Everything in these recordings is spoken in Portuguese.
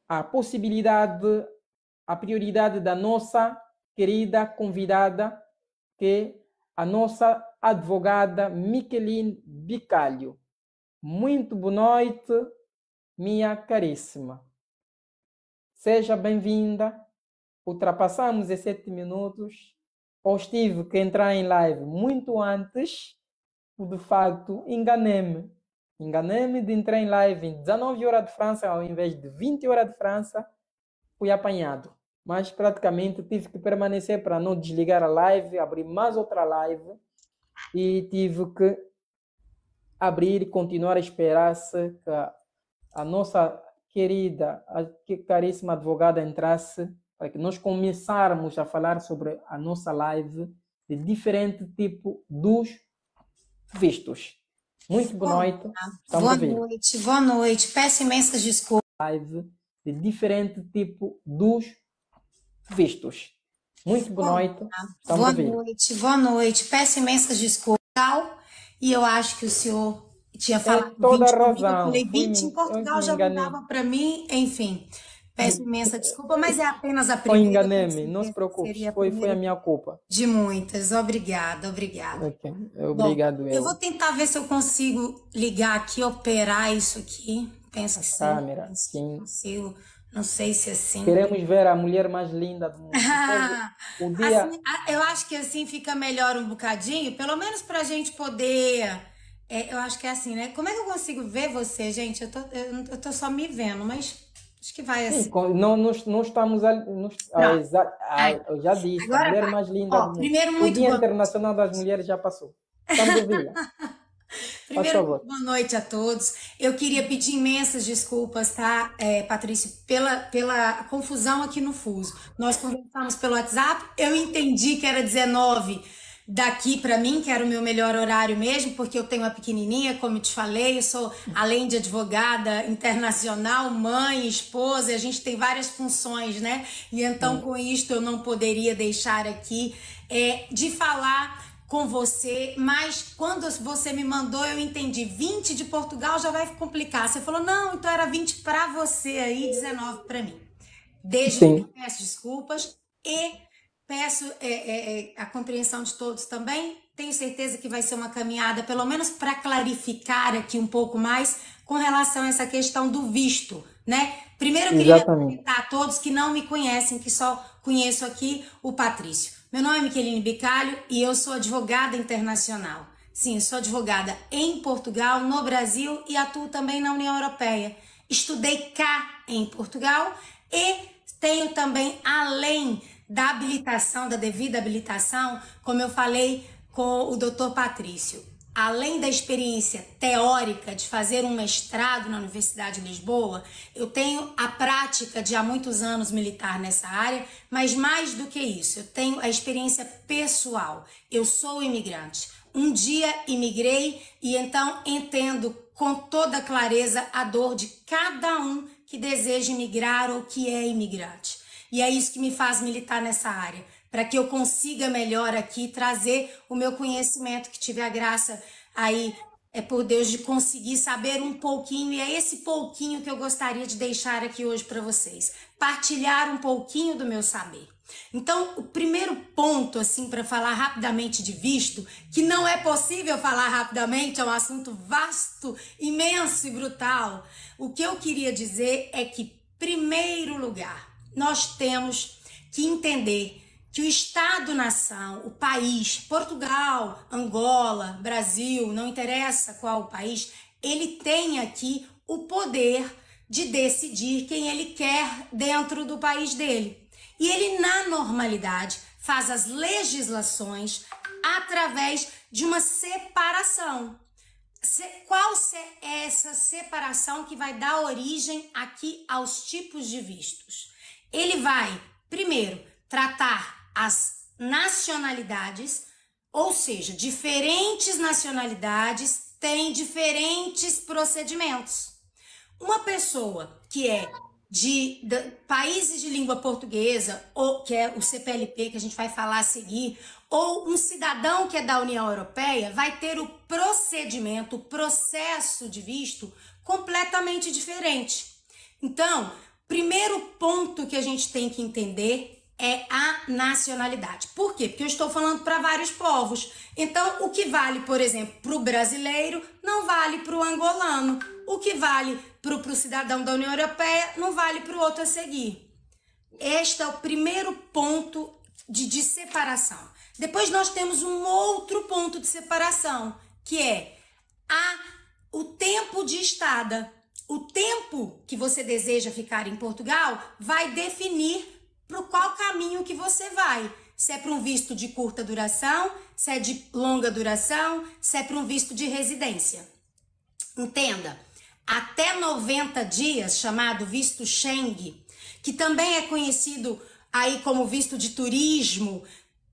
a possibilidade, a prioridade da nossa querida convidada, que é a nossa advogada Micheline Bicalho. Muito boa noite, minha caríssima. Seja bem-vinda. Ultrapassamos os 7 minutos. Eu tive que entrar em live muito antes, de facto, enganei-me. Enganei-me de entrar em live em 19 horas de França, ao invés de 20 horas de França, fui apanhado. Mas praticamente tive que permanecer para não desligar a live, abrir mais outra live e tive que abrir e continuar a esperar-se que a nossa querida, caríssima advogada entrasse para que nós começarmos a falar sobre a nossa live de diferente tipo dos vistos. Muito boa noite. Boa noite. Peço imensas desculpas. Live de diferente tipo dos vistos. Muito boa noite. Boa noite. Peço imensas desculpas. E eu acho que o senhor tinha falado toda 20 a comigo, razão. eu falei 20 em Portugal, já mudava para mim, enfim. Peço imensa desculpa, mas é apenas a primeira. Enganei-me, não se preocupe, foi a minha culpa. De muitas, obrigada. Okay. Obrigado. Bom, eu vou tentar ver se eu consigo ligar aqui, operar isso aqui. Penso que sim. Câmera, sim. Consigo, não sei se assim. Queremos ver a mulher mais linda do mundo. Assim, eu acho que assim fica melhor um bocadinho, pelo menos pra gente poder. Eu acho que é assim, né? Como é que eu consigo ver você, gente? Eu tô só me vendo, mas acho que vai assim. Sim, não estamos eu já disse, agora a mulher mais linda do mundo. Primeiro, o Dia Internacional das Mulheres já passou. Estamos ouvindo. Primeiro, boa noite a todos. Eu queria pedir imensas desculpas, tá, Patrício, pela confusão aqui no fuso. Nós conversamos pelo WhatsApp, eu entendi que era 19 daqui para mim, que era o meu melhor horário mesmo, porque eu tenho uma pequenininha, como eu te falei, eu sou, além de advogada internacional, mãe, esposa, a gente tem várias funções, né? E então, com isto, eu não poderia deixar aqui de falar com você, mas quando você me mandou, eu entendi, 20 de Portugal já vai complicar. Você falou, não, então era 20 para você aí, 19 para mim. Desde já peço desculpas e peço a compreensão de todos também. Tenho certeza que vai ser uma caminhada, pelo menos para clarificar aqui um pouco mais com relação a essa questão do visto, né? Primeiro eu queria comentar a todos que não me conhecem, que só conheço aqui o Patrício. Meu nome é Micheline Bicalho e eu sou advogada internacional. Sim, sou advogada em Portugal, no Brasil e atuo também na União Europeia. Estudei cá em Portugal e tenho também, além da habilitação, da devida habilitação, como eu falei com o Dr. Patrício, além da experiência teórica de fazer um mestrado na Universidade de Lisboa, eu tenho a prática de há muitos anos militar nessa área, mas mais do que isso, eu tenho a experiência pessoal. Eu sou imigrante. Um dia imigrei e então entendo com toda clareza a dor de cada um que deseja imigrar ou que é imigrante. E é isso que me faz militar nessa área, para que eu consiga melhor aqui trazer o meu conhecimento, que tive a graça aí, por Deus, de conseguir saber um pouquinho, e é esse pouquinho que eu gostaria de deixar aqui hoje para vocês, partilhar um pouquinho do meu saber. Então, o primeiro ponto, assim, para falar rapidamente de visto, que não é possível falar rapidamente, é um assunto vasto, imenso e brutal. O que eu queria dizer é que, primeiro lugar, nós temos que entender que o Estado-nação, o país, Portugal, Angola, Brasil, não interessa qual o país, ele tem aqui o poder de decidir quem ele quer dentro do país dele. E ele, na normalidade, faz as legislações através de uma separação. Qual é essa separação que vai dar origem aqui aos tipos de vistos? Ele vai, primeiro, tratar as nacionalidades, ou seja, diferentes nacionalidades têm diferentes procedimentos. Uma pessoa que é de países de língua portuguesa, ou que é o CPLP, que a gente vai falar a seguir, ou um cidadão que é da União Europeia, vai ter o procedimento, o processo de visto completamente diferente. Então, primeiro ponto que a gente tem que entender é a nacionalidade. Por quê? Porque eu estou falando para vários povos. Então, o que vale, por exemplo, para o brasileiro, não vale para o angolano. O que vale para o cidadão da União Europeia, não vale para o outro a seguir. Este é o primeiro ponto de separação. Depois nós temos um outro ponto de separação, que é o tempo de estada. O tempo que você deseja ficar em Portugal vai definir para qual caminho que você vai. Se é para um visto de curta duração, se é de longa duração, se é para um visto de residência. Entenda, até 90 dias, chamado visto Schengen, que também é conhecido aí como visto de turismo,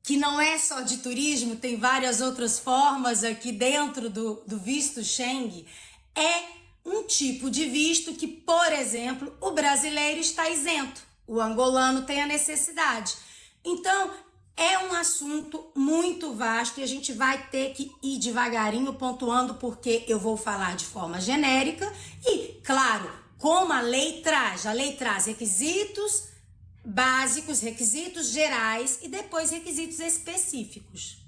que não é só de turismo, tem várias outras formas aqui dentro do visto Schengen, é um tipo de visto que, por exemplo, o brasileiro está isento. O angolano tem a necessidade. Então, é um assunto muito vasto e a gente vai ter que ir devagarinho pontuando, porque eu vou falar de forma genérica e, claro, como a lei traz requisitos básicos, requisitos gerais e depois requisitos específicos.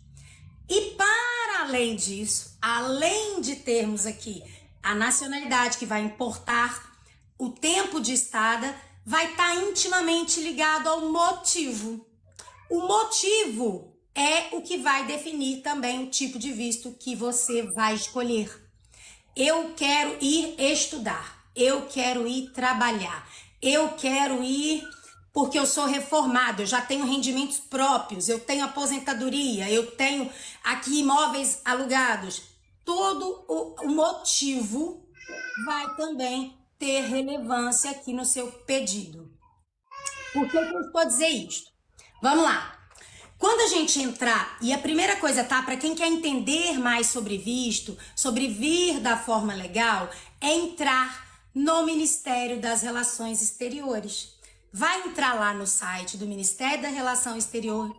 E para além disso, além de termos aqui a nacionalidade que vai importar o tempo de estada, vai estar intimamente ligado ao motivo. O motivo é o que vai definir também o tipo de visto que você vai escolher. Eu quero ir estudar, eu quero ir trabalhar, eu quero ir porque eu sou reformado, eu já tenho rendimentos próprios, eu tenho aposentadoria, eu tenho aqui imóveis alugados. Todo o motivo vai também ter relevância aqui no seu pedido. Por que eu estou a dizer isto? Vamos lá. Quando a gente entrar, e a primeira coisa, tá? Para quem quer entender mais sobre visto, sobre vir da forma legal, é entrar no Ministério das Relações Exteriores. Vai entrar lá no site do Ministério da Relação Exterior,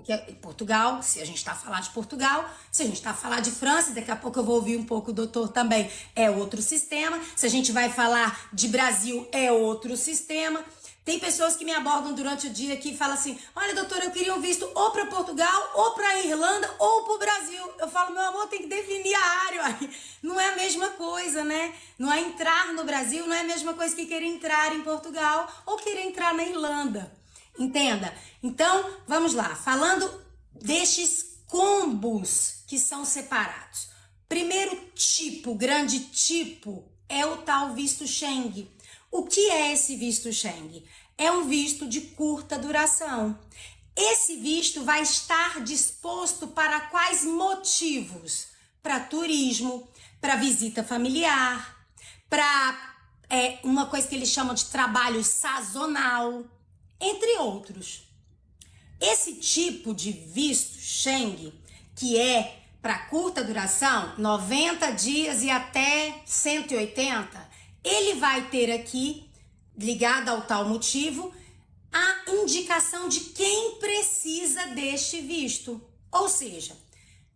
que é Portugal, se a gente está a falar de Portugal, se a gente está a falar de França, daqui a pouco eu vou ouvir um pouco o doutor também, é outro sistema. Se a gente vai falar de Brasil, é outro sistema. Tem pessoas que me abordam durante o dia aqui e falam assim, olha doutor, eu queria um visto ou para Portugal, ou para Irlanda, ou para o Brasil. Eu falo, meu amor, tem que definir a área. Não é a mesma coisa, né? Não é entrar no Brasil, não é a mesma coisa que querer entrar em Portugal ou querer entrar na Irlanda. Entenda? Então, vamos lá. Falando destes combos que são separados. Primeiro tipo, grande tipo, é o tal visto Schengen. O que é esse visto Schengen? É um visto de curta duração. Esse visto vai estar disposto para quais motivos? Para turismo, para visita familiar, para uma coisa que eles chamam de trabalho sazonal, entre outros. Esse tipo de visto Schengen, que é para curta duração, 90 dias e até 180, ele vai ter aqui, ligado ao tal motivo, a indicação de quem precisa deste visto. Ou seja,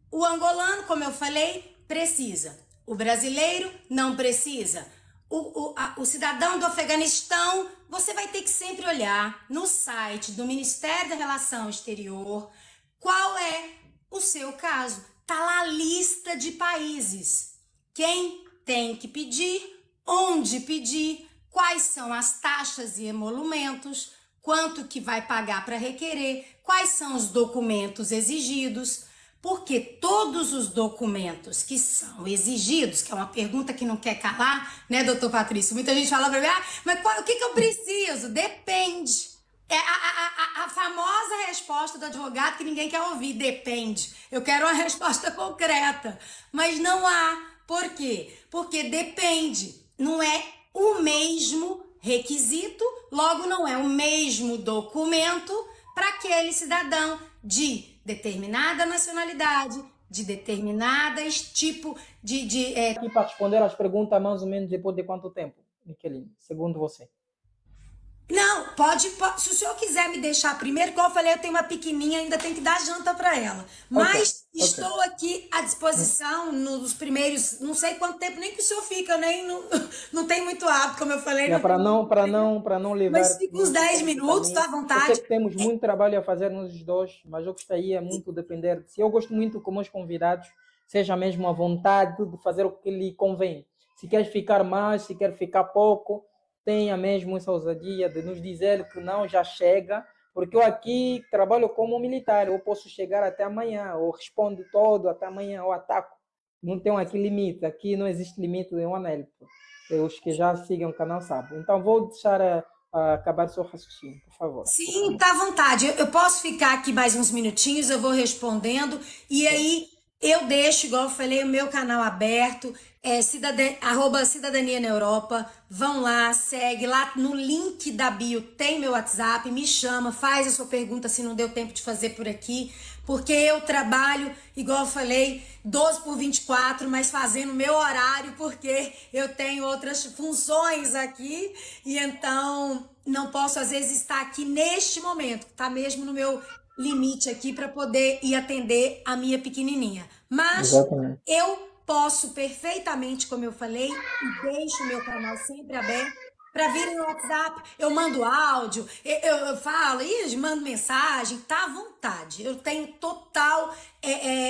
o angolano, como eu falei, precisa. O brasileiro não precisa. O cidadão do Afeganistão, você vai ter que sempre olhar no site do Ministério da Relação Exterior qual é o seu caso. Tá lá a lista de países. Quem tem que pedir, onde pedir, quais são as taxas e emolumentos, quanto que vai pagar para requerer, quais são os documentos exigidos, porque todos os documentos que são exigidos, que é uma pergunta que não quer calar, né, doutor Patrício? Muita gente fala para mim, mas o que eu preciso? Depende. É a famosa resposta do advogado que ninguém quer ouvir, depende. Eu quero uma resposta concreta, mas não há. Por quê? Porque depende. Não é o mesmo requisito, logo não é o mesmo documento para aquele cidadão de determinada nacionalidade, de determinado tipo de Aqui para responder as perguntas, mais ou menos depois de quanto tempo, Miqueline, segundo você? Não, se o senhor quiser me deixar primeiro, como eu falei, eu tenho uma pequenininha, ainda tem que dar janta para ela. Mas estou aqui à disposição nos primeiros, não sei quanto tempo, nem que o senhor fica, nem não tem muito hábito, como eu falei. Para não levar. Mas fica uns 10 minutos, tá à vontade. Eu sei que temos muito trabalho a fazer nos dois, mas eu gostaria muito de depender. Se eu gosto muito com meus convidados, seja mesmo à vontade de fazer o que lhe convém. Se quer ficar mais, se quer ficar pouco, tenha mesmo essa ousadia de nos dizer que não, já chega, porque eu aqui trabalho como militar, eu posso chegar até amanhã, ou respondo todo até amanhã, ou ataco. Não tem aqui limite, aqui não existe limite de um anel. Os que já sigam o canal sabem. Então vou deixar acabar seu raciocínio, por favor. Sim, tá à vontade. Eu posso ficar aqui mais uns minutinhos, eu vou respondendo, e aí eu deixo, igual eu falei, o meu canal aberto, @Cidadania na Europa. Vão lá, segue lá no link da bio, tem meu WhatsApp, me chama, faz a sua pergunta se não deu tempo de fazer por aqui, porque eu trabalho, igual eu falei, 12 por 24, mas fazendo meu horário, porque eu tenho outras funções aqui, e então não posso às vezes estar aqui neste momento, tá mesmo no meu limite aqui para poder ir atender a minha pequenininha. Mas exatamente, eu posso perfeitamente, como eu falei, e deixo o meu canal sempre aberto para vir no WhatsApp. Eu mando áudio, eu falo, mando mensagem, tá à vontade. Eu tenho total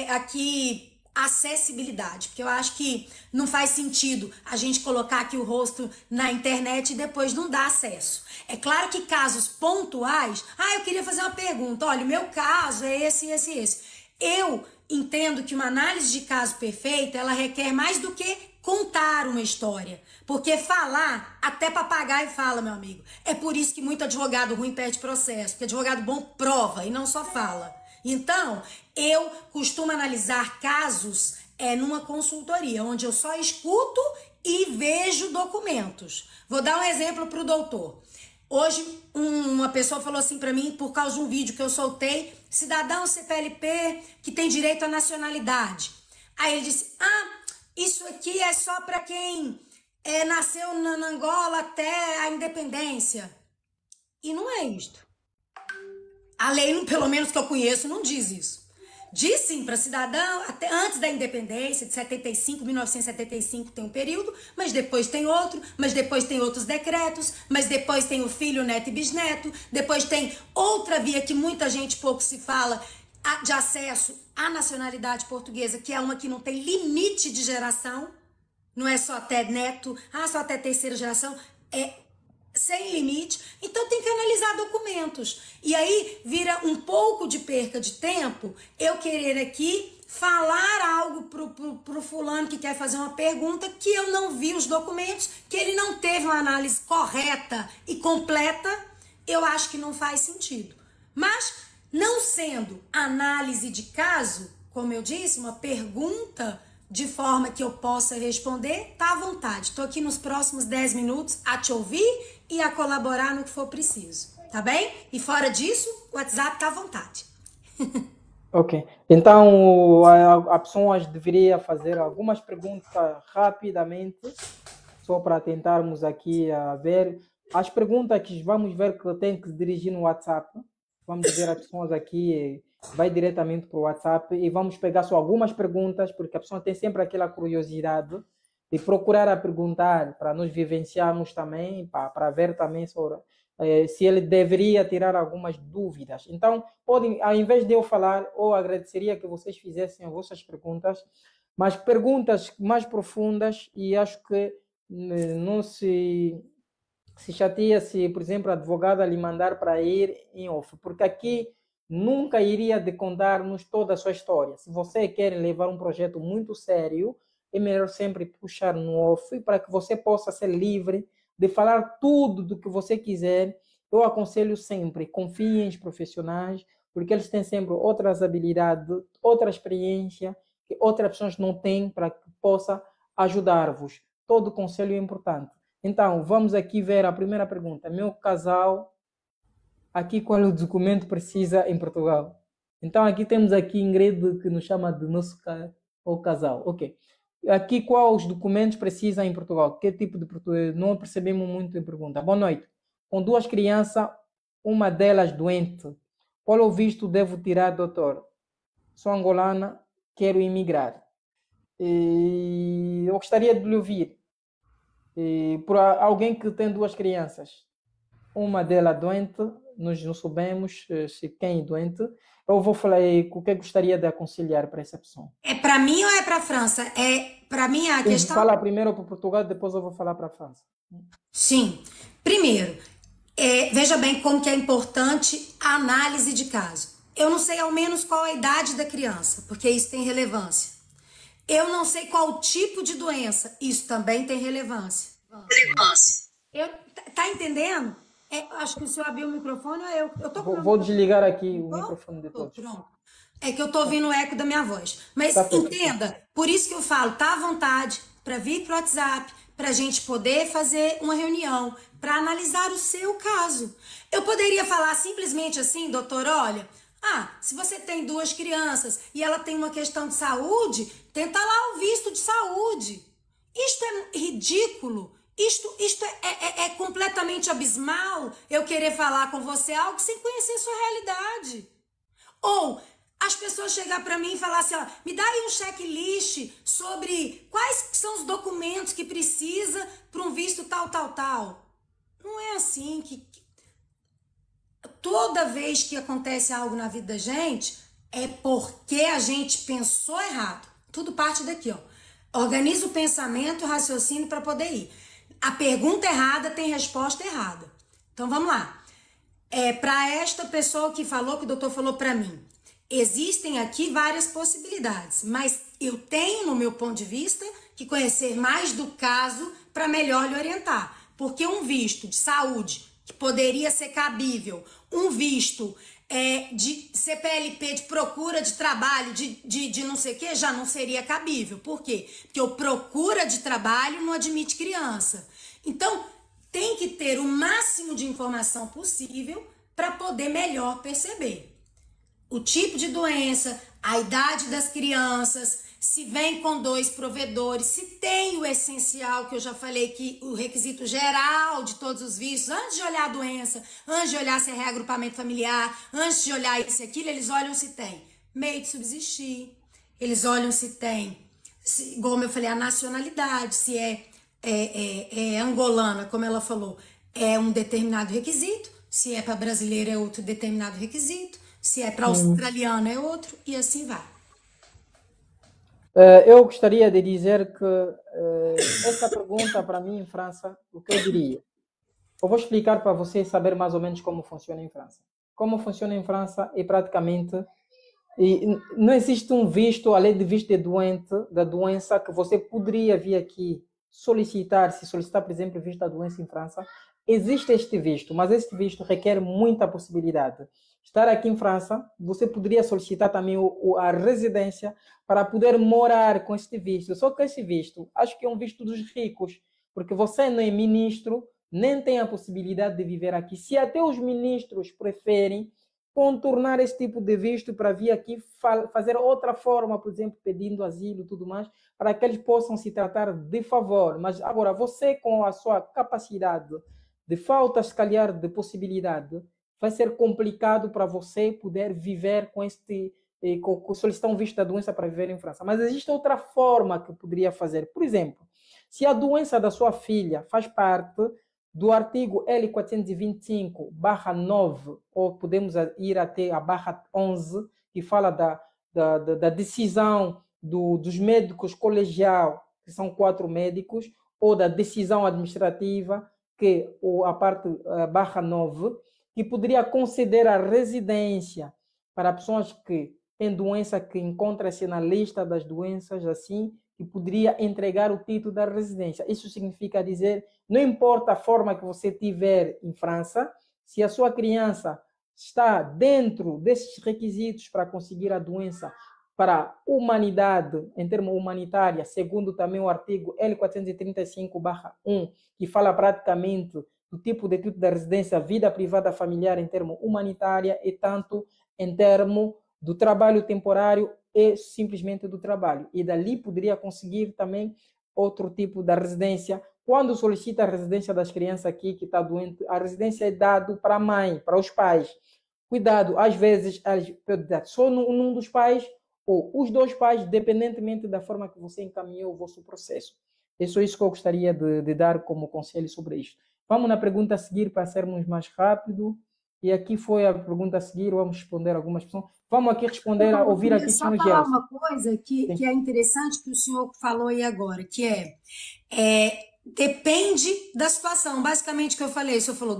aqui acessibilidade, porque eu acho que não faz sentido a gente colocar aqui o rosto na internet e depois não dar acesso. É claro que casos pontuais, eu queria fazer uma pergunta, olha, o meu caso é esse. Eu entendo que uma análise de caso perfeita, ela requer mais do que contar uma história. Porque falar, até papagaio fala, meu amigo. É por isso que muito advogado ruim perde processo, porque advogado bom prova e não só fala. Então, eu costumo analisar casos numa consultoria, onde eu só escuto e vejo documentos. Vou dar um exemplo para o doutor. Hoje, uma pessoa falou assim para mim, por causa de um vídeo que eu soltei, cidadão CPLP que tem direito à nacionalidade. Aí ele disse, isso aqui é só para quem nasceu na Angola até a independência. E não é isto. A lei, pelo menos que eu conheço, não diz isso. Diz sim para cidadão, até antes da independência, de 75, 1975 tem um período, mas depois tem outro, mas depois tem outros decretos, mas depois tem o filho, neto e bisneto, depois tem outra via que muita gente pouco se fala, de acesso à nacionalidade portuguesa, que é uma que não tem limite de geração, não é só até neto, só até terceira geração, é sem limite, então tem que analisar documentos. E aí vira um pouco de perca de tempo eu querer aqui falar algo pro fulano que quer fazer uma pergunta que eu não vi os documentos, que ele não teve uma análise correta e completa, eu acho que não faz sentido. Mas, não sendo análise de caso, como eu disse, uma pergunta de forma que eu possa responder, tá à vontade. Tô aqui nos próximos 10 minutos a te ouvir e a colaborar no que for preciso, tá bem? E fora disso, o WhatsApp tá à vontade. Ok. Então, a pessoa deveria fazer algumas perguntas rapidamente, só para tentarmos aqui ver. As perguntas que vamos ver que eu tenho que dirigir no WhatsApp, vamos ver as pessoas aqui, vai diretamente para o WhatsApp e vamos pegar só algumas perguntas, porque a pessoa tem sempre aquela curiosidade de procurar a perguntar para nos vivenciarmos também, para ver também sobre, se ele deveria tirar algumas dúvidas. Então, podem, ao invés de eu falar, eu agradeceria que vocês fizessem as vossas perguntas, mas perguntas mais profundas, e acho que não se chateia se, por exemplo, a advogada lhe mandar para ir em off, porque aqui nunca iria de contar-nos toda a sua história. Se você quer levar um projeto muito sério, é melhor sempre puxar no off para que você possa ser livre de falar tudo do que você quiser. Eu aconselho sempre, confie em profissionais, porque eles têm sempre outras habilidades, outra experiência que outras pessoas não têm para que possa ajudar-vos. Todo conselho é importante. Então, vamos aqui ver a primeira pergunta. Meu casal, aqui qual é o documento precisa em Portugal? Então, aqui temos aqui Ingrid que nos chama de nosso casal. Ok. Aqui quais os documentos precisam em Portugal? Que tipo de português? Não percebemos muito em pergunta. Boa noite. com 2 crianças, uma delas doente. Qual o visto devo tirar, doutor? Sou angolana, quero imigrar. Eu gostaria de lhe ouvir. Por alguém que tem 2 crianças, uma delas doente, nós não sabemos se quem é doente. Eu vou falar o que gostaria de aconselhar para essa pessoa. É para mim ou é para a França? É para mim a questão. Fala primeiro para Portugal, depois eu vou falar para a França. Sim. Primeiro, veja bem como que é importante a análise de caso. Eu não sei ao menos qual a idade da criança, porque isso tem relevância. Eu não sei qual o tipo de doença, isso também tem relevância. Tá entendendo? Acho que o senhor abriu o microfone ou eu tô com Vou desligar aqui o microfone depois. Pronto. É que eu tô ouvindo o eco da minha voz. Mas entenda, por isso que eu falo, tá à vontade para vir pro WhatsApp, pra gente poder fazer uma reunião, para analisar o seu caso. Eu poderia falar simplesmente assim, doutor, olha, se você tem 2 crianças e ela tem uma questão de saúde, tenta lá o visto de saúde. Isto é ridículo. Isto é completamente abismal eu querer falar com você algo sem conhecer sua realidade. Ou as pessoas chegar para mim e falar assim, me dá aí um checklist sobre quais são os documentos que precisa para um visto tal. Não é assim que toda vez que acontece algo na vida da gente, é porque a gente pensou errado. Tudo parte daqui, Organiza o pensamento, o raciocínio para poder ir. A pergunta errada tem resposta errada. Então, vamos lá. Para esta pessoa que falou, que o doutor falou para mim, existem aqui várias possibilidades, mas eu tenho, no meu ponto de vista, que conhecer mais do caso para melhor lhe orientar. Porque um visto de saúde, que poderia ser cabível, um visto de CPLP, de procura de trabalho, de não sei o que, já não seria cabível. Por quê? Porque o procura de trabalho não admite criança. Então, tem que ter o máximo de informação possível para poder melhor perceber o tipo de doença, a idade das crianças, se vem com 2 provedores, se tem o essencial, que eu já falei que o requisito geral de todos os vistos, antes de olhar a doença, antes de olhar se é reagrupamento familiar, antes de olhar isso e aquilo, eles olham se tem meio de subsistir, eles olham se tem, como eu falei, a nacionalidade, se é angolana, como ela falou, é um determinado requisito, se é para brasileiro é outro determinado requisito, se é para australiano é outro, e assim vai. Eu gostaria de dizer que essa pergunta para mim em França, o que eu diria? Eu vou explicar para vocês saber mais ou menos como funciona em França. Como funciona em França é praticamente... não existe um visto, além de visto de doente, da doença, que você poderia vir aqui solicitar, se solicitar, por exemplo, visto da doença em França. Existe este visto, mas este visto requer muita possibilidade. Estar aqui em França, você poderia solicitar também a residência para poder morar com este visto. Só que esse visto, acho que é um visto dos ricos, porque você não é ministro, nem tem a possibilidade de viver aqui. Se até os ministros preferem contornar esse tipo de visto para vir aqui fazer outra forma, por exemplo, pedindo asilo e tudo mais, para que eles possam se tratar de favor. Mas agora, você com a sua capacidade de falta, se calhar, de possibilidade, vai ser complicado para você poder viver com solicitar um visto da doença para viver em França. Mas existe outra forma que poderia fazer. Por exemplo, se a doença da sua filha faz parte do artigo L425/9, ou podemos ir até a /11, que fala da decisão dos médicos colegial, que são 4 médicos, ou da decisão administrativa, que a parte /9, que poderia conceder a residência para pessoas que têm doença que encontra-se na lista das doenças, assim, que poderia entregar o título da residência. Isso significa dizer, não importa a forma que você tiver em França, se a sua criança está dentro desses requisitos para conseguir a doença para humanidade, em termos humanitária, segundo também o artigo L435/1, que fala praticamente do tipo de título da residência, vida privada familiar em termos humanitária e tanto em termos do trabalho temporário e simplesmente do trabalho. E dali poderia conseguir também outro tipo da residência quando solicita a residência das crianças aqui que está doente, a residência é dado para a mãe, para os pais. Cuidado, às vezes, só num dos pais ou os dois pais, independentemente da forma que você encaminhou o vosso processo. É só isso que eu gostaria de dar como conselho sobre isto. Vamos na pergunta a seguir para sermos mais rápido. E aqui foi a pergunta a seguir, vamos responder algumas pessoas. Vamos aqui responder, ouvir aqui o senhor Gelson. Só falar uma coisa que é interessante que o senhor falou aí agora, que depende da situação. Basicamente o que eu falei, o senhor falou,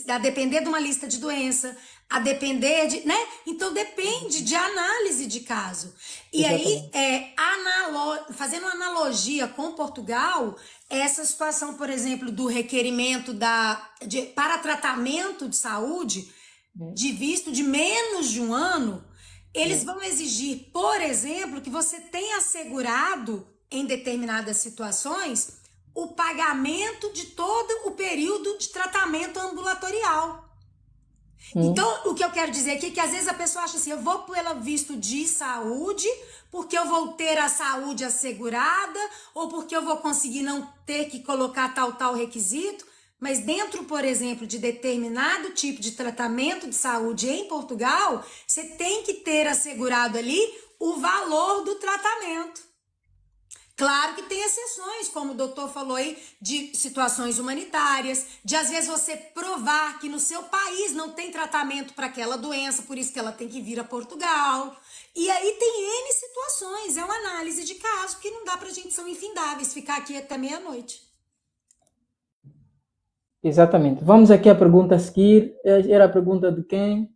a depender de uma lista de doença, a depender de, né? Então depende de análise de caso. E exatamente. Aí, fazendo uma analogia com Portugal, essa situação, por exemplo, do requerimento para tratamento de saúde, de visto de menos de um ano, eles vão exigir, por exemplo, que você tenha assegurado, em determinadas situações, o pagamento de todo o período de tratamento ambulatorial. Então, o que eu quero dizer aqui é que às vezes a pessoa acha assim, eu vou pelo visto de saúde, porque eu vou ter a saúde assegurada, ou porque eu vou conseguir não ter que colocar tal requisito, mas dentro, por exemplo, de determinado tipo de tratamento de saúde em Portugal, você tem que ter assegurado ali o valor do tratamento. Claro que tem exceções, como o doutor falou aí, de situações humanitárias, de às vezes você provar que no seu país não tem tratamento para aquela doença, por isso que ela tem que vir a Portugal. E aí tem N situações, é uma análise de caso que não dá para a gente, são infindáveis, ficar aqui até meia-noite. Exatamente. Vamos aqui à pergunta a seguir. Era a pergunta de quem?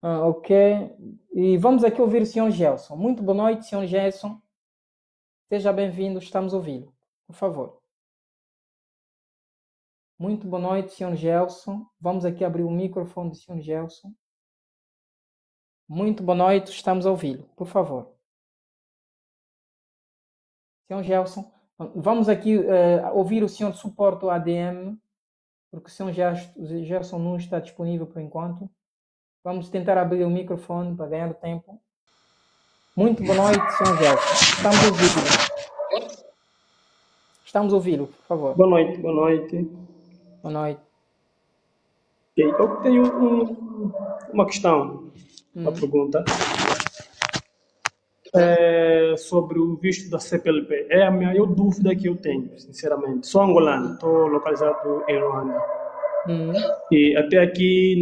Ok. E vamos aqui ouvir o senhor Gelson. Muito boa noite, senhor Gelson. Seja bem-vindo, estamos ouvindo. Por favor. Muito boa noite, senhor Gelson. Vamos aqui abrir o microfone do senhor Gelson. Muito boa noite, estamos ouvindo. Por favor. Senhor Gelson, vamos aqui ouvir o senhor suporte ao ADM, porque o senhor Gelson não está disponível por enquanto. Vamos tentar abrir o microfone para ganhar tempo. Muito boa noite, senhor Gelson. Estamos ouvindo. Estamos ouvindo, por favor. Boa noite, boa noite. Boa noite. Okay. Eu tenho uma questão, uma pergunta. Sobre o visto da CPLP. É a maior dúvida que eu tenho, sinceramente. Sou angolano, estou localizado em Luanda. E até aqui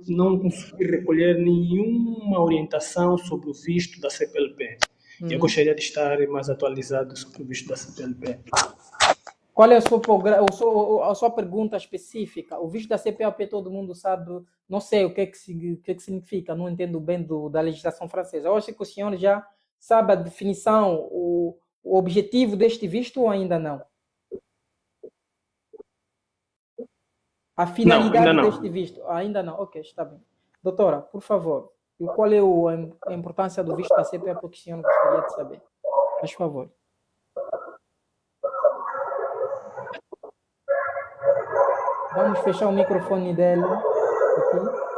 não consegui recolher nenhuma orientação sobre o visto da CPLP. Eu gostaria de estar mais atualizado sobre o visto da CPLP. Qual é a sua pergunta específica? O visto da CPLP todo mundo sabe, não sei o que significa, não entendo bem da legislação francesa. Eu acho que o senhor já sabe a definição, o objetivo deste visto ou ainda não? A finalidade deste visto? Ainda não. Ok, está bem. Doutora, por favor, qual é a importância do visto da CPLP que o senhor gostaria de saber? Por favor. Vamos fechar o microfone dele aqui.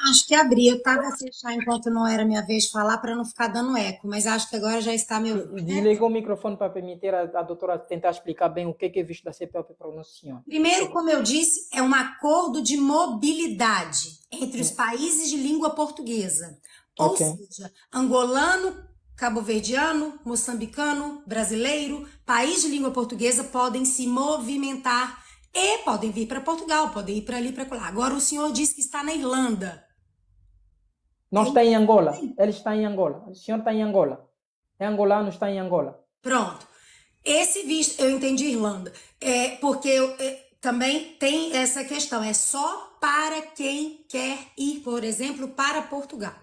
Acho que abri, eu estava a fechar enquanto não era minha vez de falar para não ficar dando eco, mas acho que agora já está meu. Desligou o microfone para permitir a doutora tentar explicar bem o que é visto da CPLP para o nosso senhor. Primeiro, como eu disse, é um acordo de mobilidade entre os países de língua portuguesa. Ou seja, angolano, cabo-verdiano, moçambicano, brasileiro, país de língua portuguesa podem se movimentar e podem vir para Portugal, podem ir para ali, para lá. Agora o senhor disse que está na Irlanda. Não está em Angola. Ele está em Angola. O senhor está em Angola. É angolano, está em Angola. Pronto. Esse visto, eu entendi Irlanda. Porque também tem essa questão. É só para quem quer ir, por exemplo, para Portugal.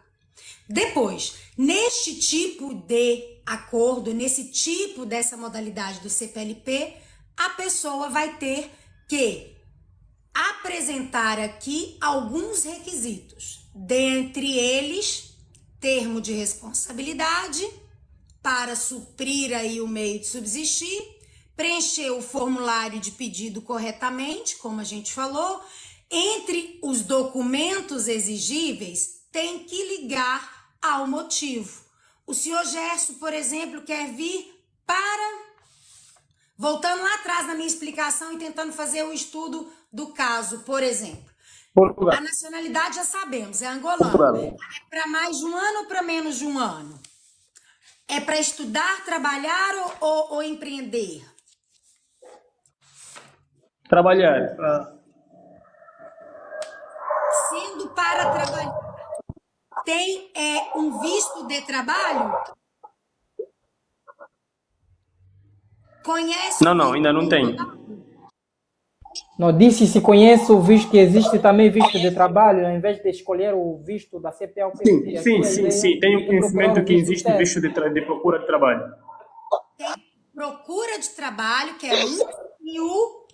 Depois, neste tipo de acordo, nesse tipo dessa modalidade do CPLP, a pessoa vai ter que apresentar aqui alguns requisitos. Dentre eles, termo de responsabilidade para suprir aí o meio de subsistir, preencher o formulário de pedido corretamente, como a gente falou. Entre os documentos exigíveis, tem que ligar ao motivo. O senhor Gerson, por exemplo, quer vir para Voltando lá atrás na minha explicação e tentando fazer o estudo do caso, por exemplo. Portugal. A nacionalidade já sabemos, é angolano. É para mais de um ano ou para menos de um ano? É para estudar, trabalhar ou empreender? Trabalhar. Sendo para trabalhar, tem um visto de trabalho? Conhece? Não, ainda não tem. Não, disse se conhece o visto que existe também visto de trabalho, ao invés de escolher o visto da CPLP. Sim. Tenho conhecimento que existe visto de procura de trabalho. Tem procura de trabalho, que é um, e o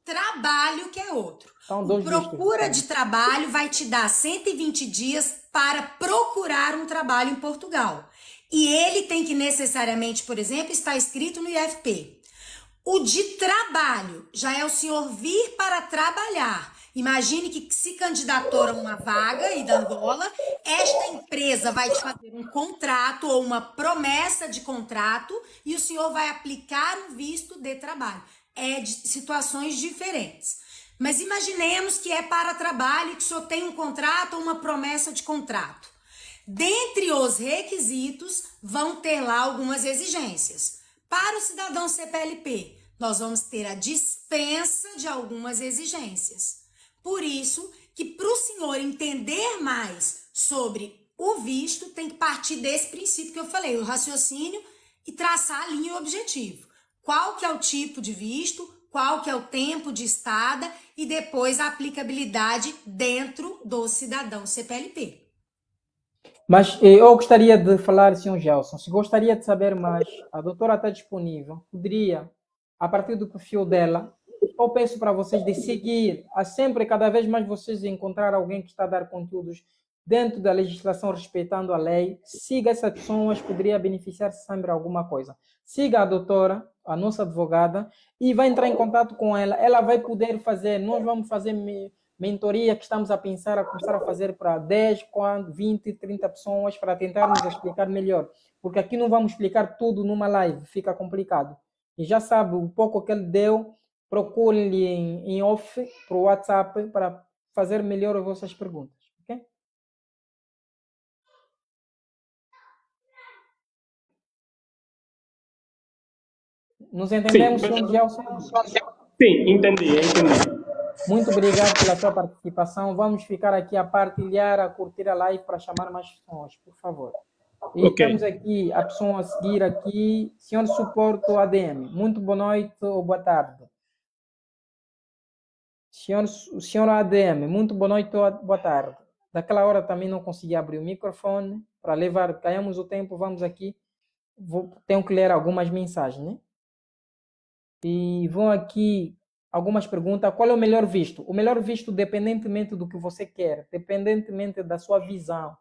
trabalho, que é outro. Então, o procura de trabalho vai te dar 120 dias para procurar um trabalho em Portugal. E ele tem que necessariamente, por exemplo, estar escrito no IFP. O de trabalho já é o senhor vir para trabalhar. Imagine que se candidatou a uma vaga aí da Angola, esta empresa vai te fazer um contrato ou uma promessa de contrato e o senhor vai aplicar um visto de trabalho. É de situações diferentes. Mas imaginemos que é para trabalho e que o senhor tem um contrato ou uma promessa de contrato. Dentre os requisitos, vão ter lá algumas exigências. Para o cidadão CPLP, nós vamos ter a dispensa de algumas exigências. Por isso que para o senhor entender mais sobre o visto, tem que partir desse princípio que eu falei, o raciocínio e traçar a linha e o objetivo. Qual que é o tipo de visto, qual que é o tempo de estada e depois a aplicabilidade dentro do cidadão CPLP. Mas eu gostaria de falar, Sr. Gelson, se gostaria de saber mais, a doutora está disponível, poderia, a partir do perfil dela, eu peço para vocês de seguir, sempre, cada vez mais vocês encontrar alguém que está a dar conteúdos dentro da legislação, respeitando a lei, siga essas pessoas, poderia beneficiar sempre alguma coisa. Siga a doutora, a nossa advogada, e vai entrar em contato com ela, ela vai poder fazer, nós vamos fazer mentoria que estamos a pensar, a começar a fazer para 10, 20, 30 pessoas, para tentarmos explicar melhor. Porque aqui não vamos explicar tudo numa live, fica complicado. E já sabe, o pouco que ele deu, procure-lhe em off, para o WhatsApp, para fazer melhor as vossas perguntas. Ok? Nos entendemos, Sr. Gelson? Sim, entendi. Muito obrigado pela sua participação. Vamos ficar aqui a partilhar, a curtir a live para chamar mais pessoas, por favor. E temos aqui a pessoa a seguir aqui, senhor Suporto ADM. Muito boa noite ou boa tarde. Senhor ADM, muito boa noite ou boa tarde. Daquela hora também não consegui abrir o microfone para levar, ganhamos o tempo, vamos aqui. Tenho que ler algumas mensagens, né? E vão aqui algumas perguntas. Qual é o melhor visto? O melhor visto, dependentemente do que você quer, dependentemente da sua visão.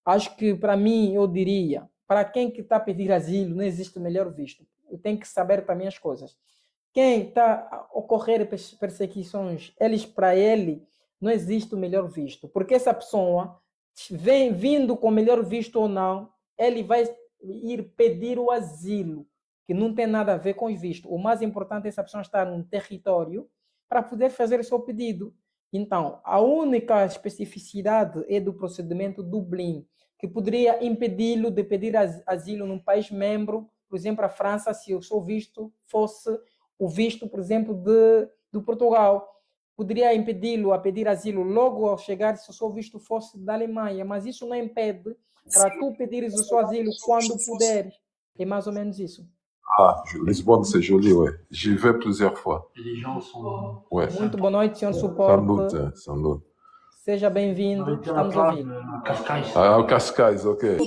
Acho que, para mim, eu diria, para quem que está a pedir asilo, não existe o melhor visto. Tem que saber também as coisas. Quem está a ocorrer perseguições, para ele, não existe o melhor visto. Porque essa pessoa, vindo com o melhor visto ou não, ele vai ir pedir o asilo, que não tem nada a ver com o visto. O mais importante é essa pessoa estar num território para poder fazer o seu pedido. Então, a única especificidade é do procedimento Dublin, que poderia impedi-lo de pedir asilo num país membro, por exemplo, a França, se o seu visto fosse o visto, por exemplo, de Portugal. Poderia impedi-lo a pedir asilo logo ao chegar se o seu visto fosse da Alemanha, mas isso não impede para tu pedires o seu asilo quando puderes. É mais ou menos isso. Ah, Lisbonne, c'est joli, ouais. J'y vais plusieurs fois. Les gens sont... Ouais. Muito boa noite, senhor Suporte. Sans doute. Seja bem-vindo. Estamos ouvindo. Ah, o Cascais, ok.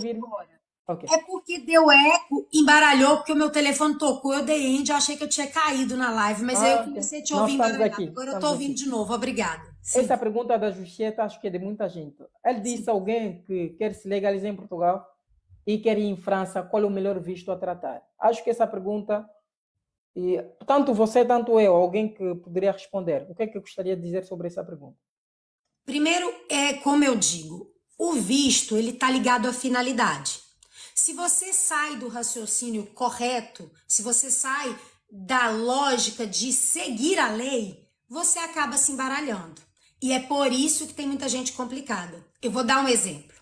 É porque deu eco, embaralhou, porque o meu telefone tocou, eu dei end, eu achei que eu tinha caído na live, mas aí eu comecei a te ouvir embaralhado. Agora eu estou ouvindo de novo, obrigada. Sim. Essa pergunta da Justieta, acho que é de muita gente. Ele disse a alguém que quer se legalizar em Portugal e quer ir em França, qual é o melhor visto a tratar? Acho que essa pergunta, tanto você, tanto eu, alguém que poderia responder. O que é que eu gostaria de dizer sobre essa pergunta? Primeiro, como eu digo, o visto ele está ligado à finalidade. Se você sai do raciocínio correto, se você sai da lógica de seguir a lei, você acaba se embaralhando. E é por isso que tem muita gente complicada. Eu vou dar um exemplo.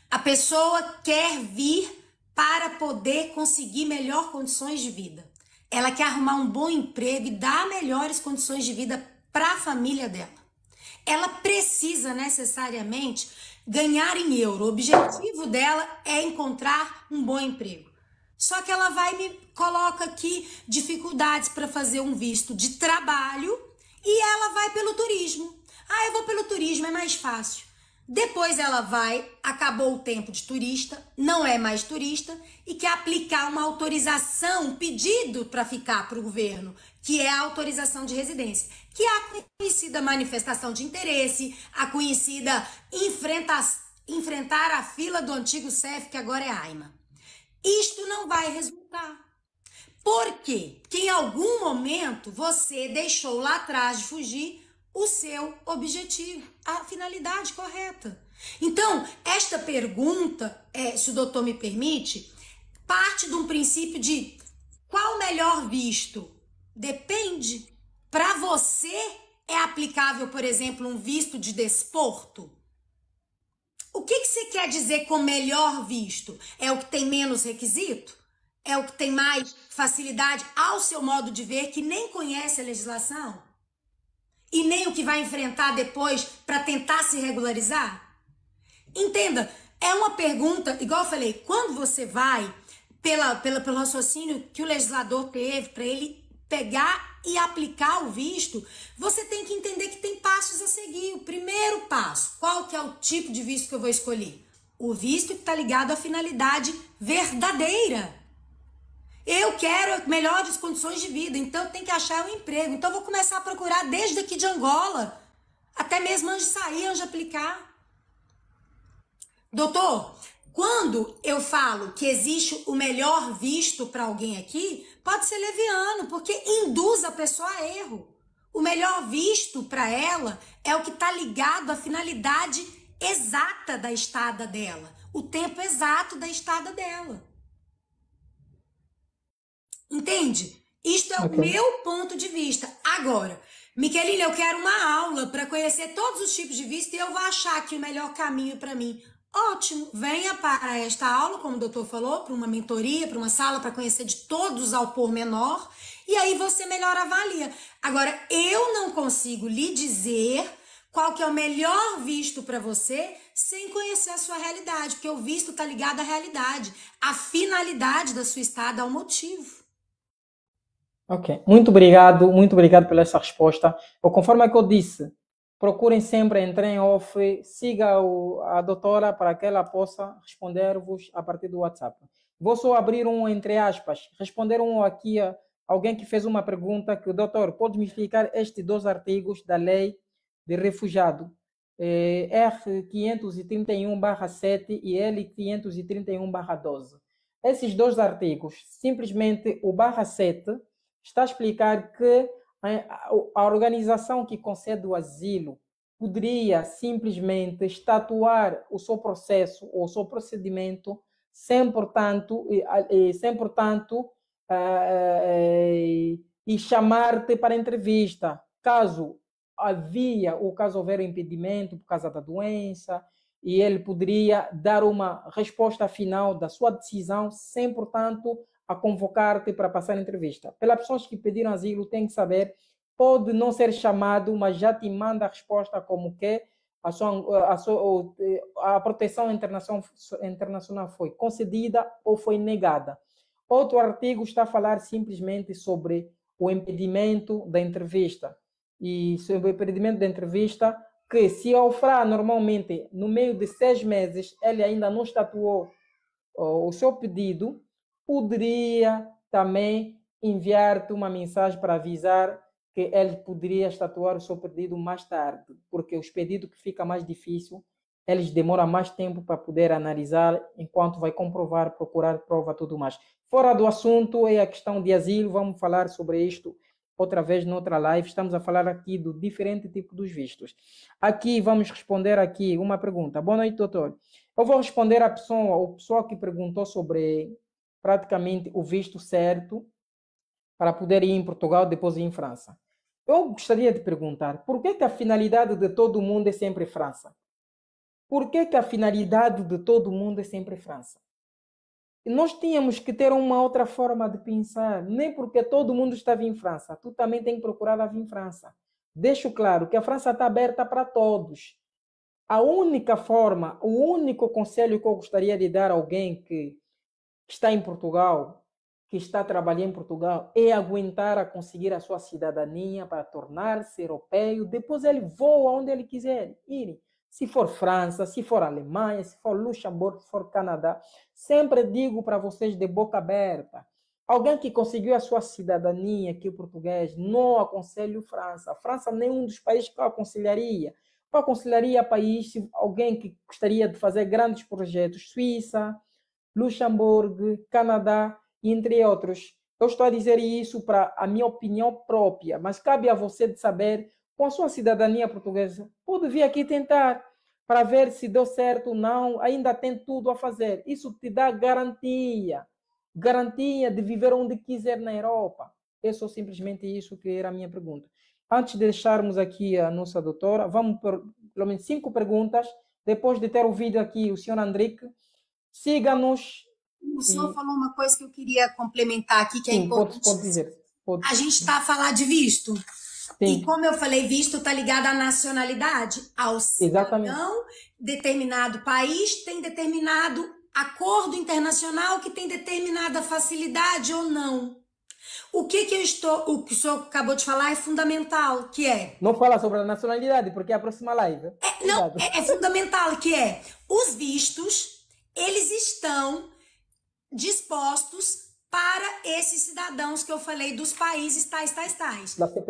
A pessoa quer vir para poder conseguir melhores condições de vida. Ela quer arrumar um bom emprego e dar melhores condições de vida para a família dela. Ela precisa necessariamente ganhar em euro. O objetivo dela é encontrar um bom emprego. Só que ela vai me coloca aqui dificuldades para fazer um visto de trabalho e ela vai pelo turismo. Ah, eu vou pelo turismo, é mais fácil. Depois ela vai, acabou o tempo de turista, não é mais turista e quer aplicar uma autorização, um pedido para ficar para o governo, que é a autorização de residência, que é a conhecida manifestação de interesse, a conhecida enfrentar a fila do antigo CEF, que agora é AIMA. Isto não vai resultar. Por quê? Porque em algum momento você deixou lá atrás de fugir o seu objetivo, a finalidade correta. Então, esta pergunta, se o doutor me permite, parte de um princípio de qual o melhor visto? Depende. Para você, é aplicável, por exemplo, um visto de desporto? O que você quer dizer com melhor visto? É o que tem menos requisito? É o que tem mais facilidade ao seu modo de ver, que nem conhece a legislação? E nem o que vai enfrentar depois para tentar se regularizar? Entenda, é uma pergunta, igual eu falei, quando você vai pelo raciocínio que o legislador teve para ele pegar e aplicar o visto, você tem que entender que tem passos a seguir. O primeiro passo, qual que é o tipo de visto que eu vou escolher? O visto que está ligado à finalidade verdadeira. Eu quero melhores condições de vida, então eu tenho que achar um emprego. Então eu vou começar a procurar desde aqui de Angola, até mesmo antes de sair, antes de aplicar. Doutor, quando eu falo que existe o melhor visto para alguém aqui, pode ser leviano, porque induz a pessoa a erro. O melhor visto para ela é o que está ligado à finalidade exata da estada dela, o tempo exato da estada dela. Entende? Isto é o meu ponto de vista. Agora, Miquelina, eu quero uma aula para conhecer todos os tipos de visto e eu vou achar aqui o melhor caminho para mim. Ótimo, venha para esta aula, como o doutor falou, para uma mentoria, para uma sala para conhecer de todos ao pormenor, e aí você melhor avalia. Agora, eu não consigo lhe dizer qual que é o melhor visto para você sem conhecer a sua realidade, porque o visto está ligado à realidade, à finalidade da sua estada, ao motivo. Ok, muito obrigado pela essa resposta. Conforme que eu disse, procurem sempre entrar em off, siga a doutora para que ela possa responder-vos a partir do WhatsApp. Vou só abrir entre aspas, responder aqui a alguém que fez uma pergunta que o doutor pode me explicar estes 2 artigos da lei de refugiado, R531/7 e L531/12. Esses 2 artigos, simplesmente o /7 está a explicar que a organização que concede o asilo poderia simplesmente estatuar o seu processo ou o seu procedimento sem, portanto, e chamar-te para entrevista. Caso houver impedimento por causa da doença, e ele poderia dar uma resposta final da sua decisão sem, portanto, a convocar-te para passar a entrevista. Pelas pessoas que pediram asilo, tem que saber, pode não ser chamado, mas já te manda a resposta como que a proteção internacional foi concedida ou foi negada. Outro artigo está a falar simplesmente sobre o impedimento da entrevista. E sobre o impedimento da entrevista, que se a OFRA normalmente, no meio de 6 meses, ele ainda não estatuou o seu pedido, poderia também enviar-te uma mensagem para avisar que ele poderia estatuar o seu pedido mais tarde, porque os pedidos que fica mais difícil, eles demoram mais tempo para poder analisar, enquanto vai comprovar, procurar prova, tudo mais. Fora do assunto é a questão de asilo, vamos falar sobre isto outra vez noutra live. Estamos a falar aqui do diferente tipo dos vistos. Aqui vamos responder aqui uma pergunta. Boa noite, doutor. Eu vou responder a pessoa que perguntou sobre praticamente o visto certo. para poder ir em Portugal, depois ir em França. Eu gostaria de perguntar, por que a finalidade de todo mundo é sempre França? Por que a finalidade de todo mundo é sempre França? Nós tínhamos que ter uma outra forma de pensar. Nem porque todo mundo estava em França. Tu também tem que procurar vir em França. Deixo claro que a França está aberta para todos. A única forma, o único conselho que eu gostaria de dar a alguém que está em Portugal, que está trabalhando em Portugal, é aguentar a conseguir a sua cidadania para tornar-se europeu. Depois ele voa onde ele quiser ir. Se for França, se for Alemanha, se for Luxemburgo, se for Canadá. Sempre digo para vocês de boca aberta. Alguém que conseguiu a sua cidadania aqui, português, não aconselho França. A França nem um dos países que eu aconselharia. Eu aconselharia país, alguém que gostaria de fazer grandes projetos. Suíça, Luxemburgo, Canadá, entre outros. Eu estou a dizer isso para a minha opinião própria, mas cabe a você de saber, com a sua cidadania portuguesa, pode vir aqui tentar para ver se deu certo ou não, ainda tem tudo a fazer. Isso te dá garantia de viver onde quiser na Europa. É só simplesmente isso que era a minha pergunta. Antes de deixarmos aqui a nossa doutora, vamos por pelo menos 5 perguntas, depois de ter ouvido aqui o senhor Andrique. Siga-nos. O senhor falou uma coisa que eu queria complementar aqui, que é importante. Pode dizer. A gente está a falar de visto. Sim. E como eu falei, visto está ligado à nacionalidade, ao cidadão. Determinado país tem determinado acordo internacional que tem determinada facilidade ou não. O que o senhor acabou de falar é fundamental, que é... Não fala sobre a nacionalidade, porque é a próxima live. É fundamental, que é os vistos, eles estão dispostos para esses cidadãos que eu falei dos países tais.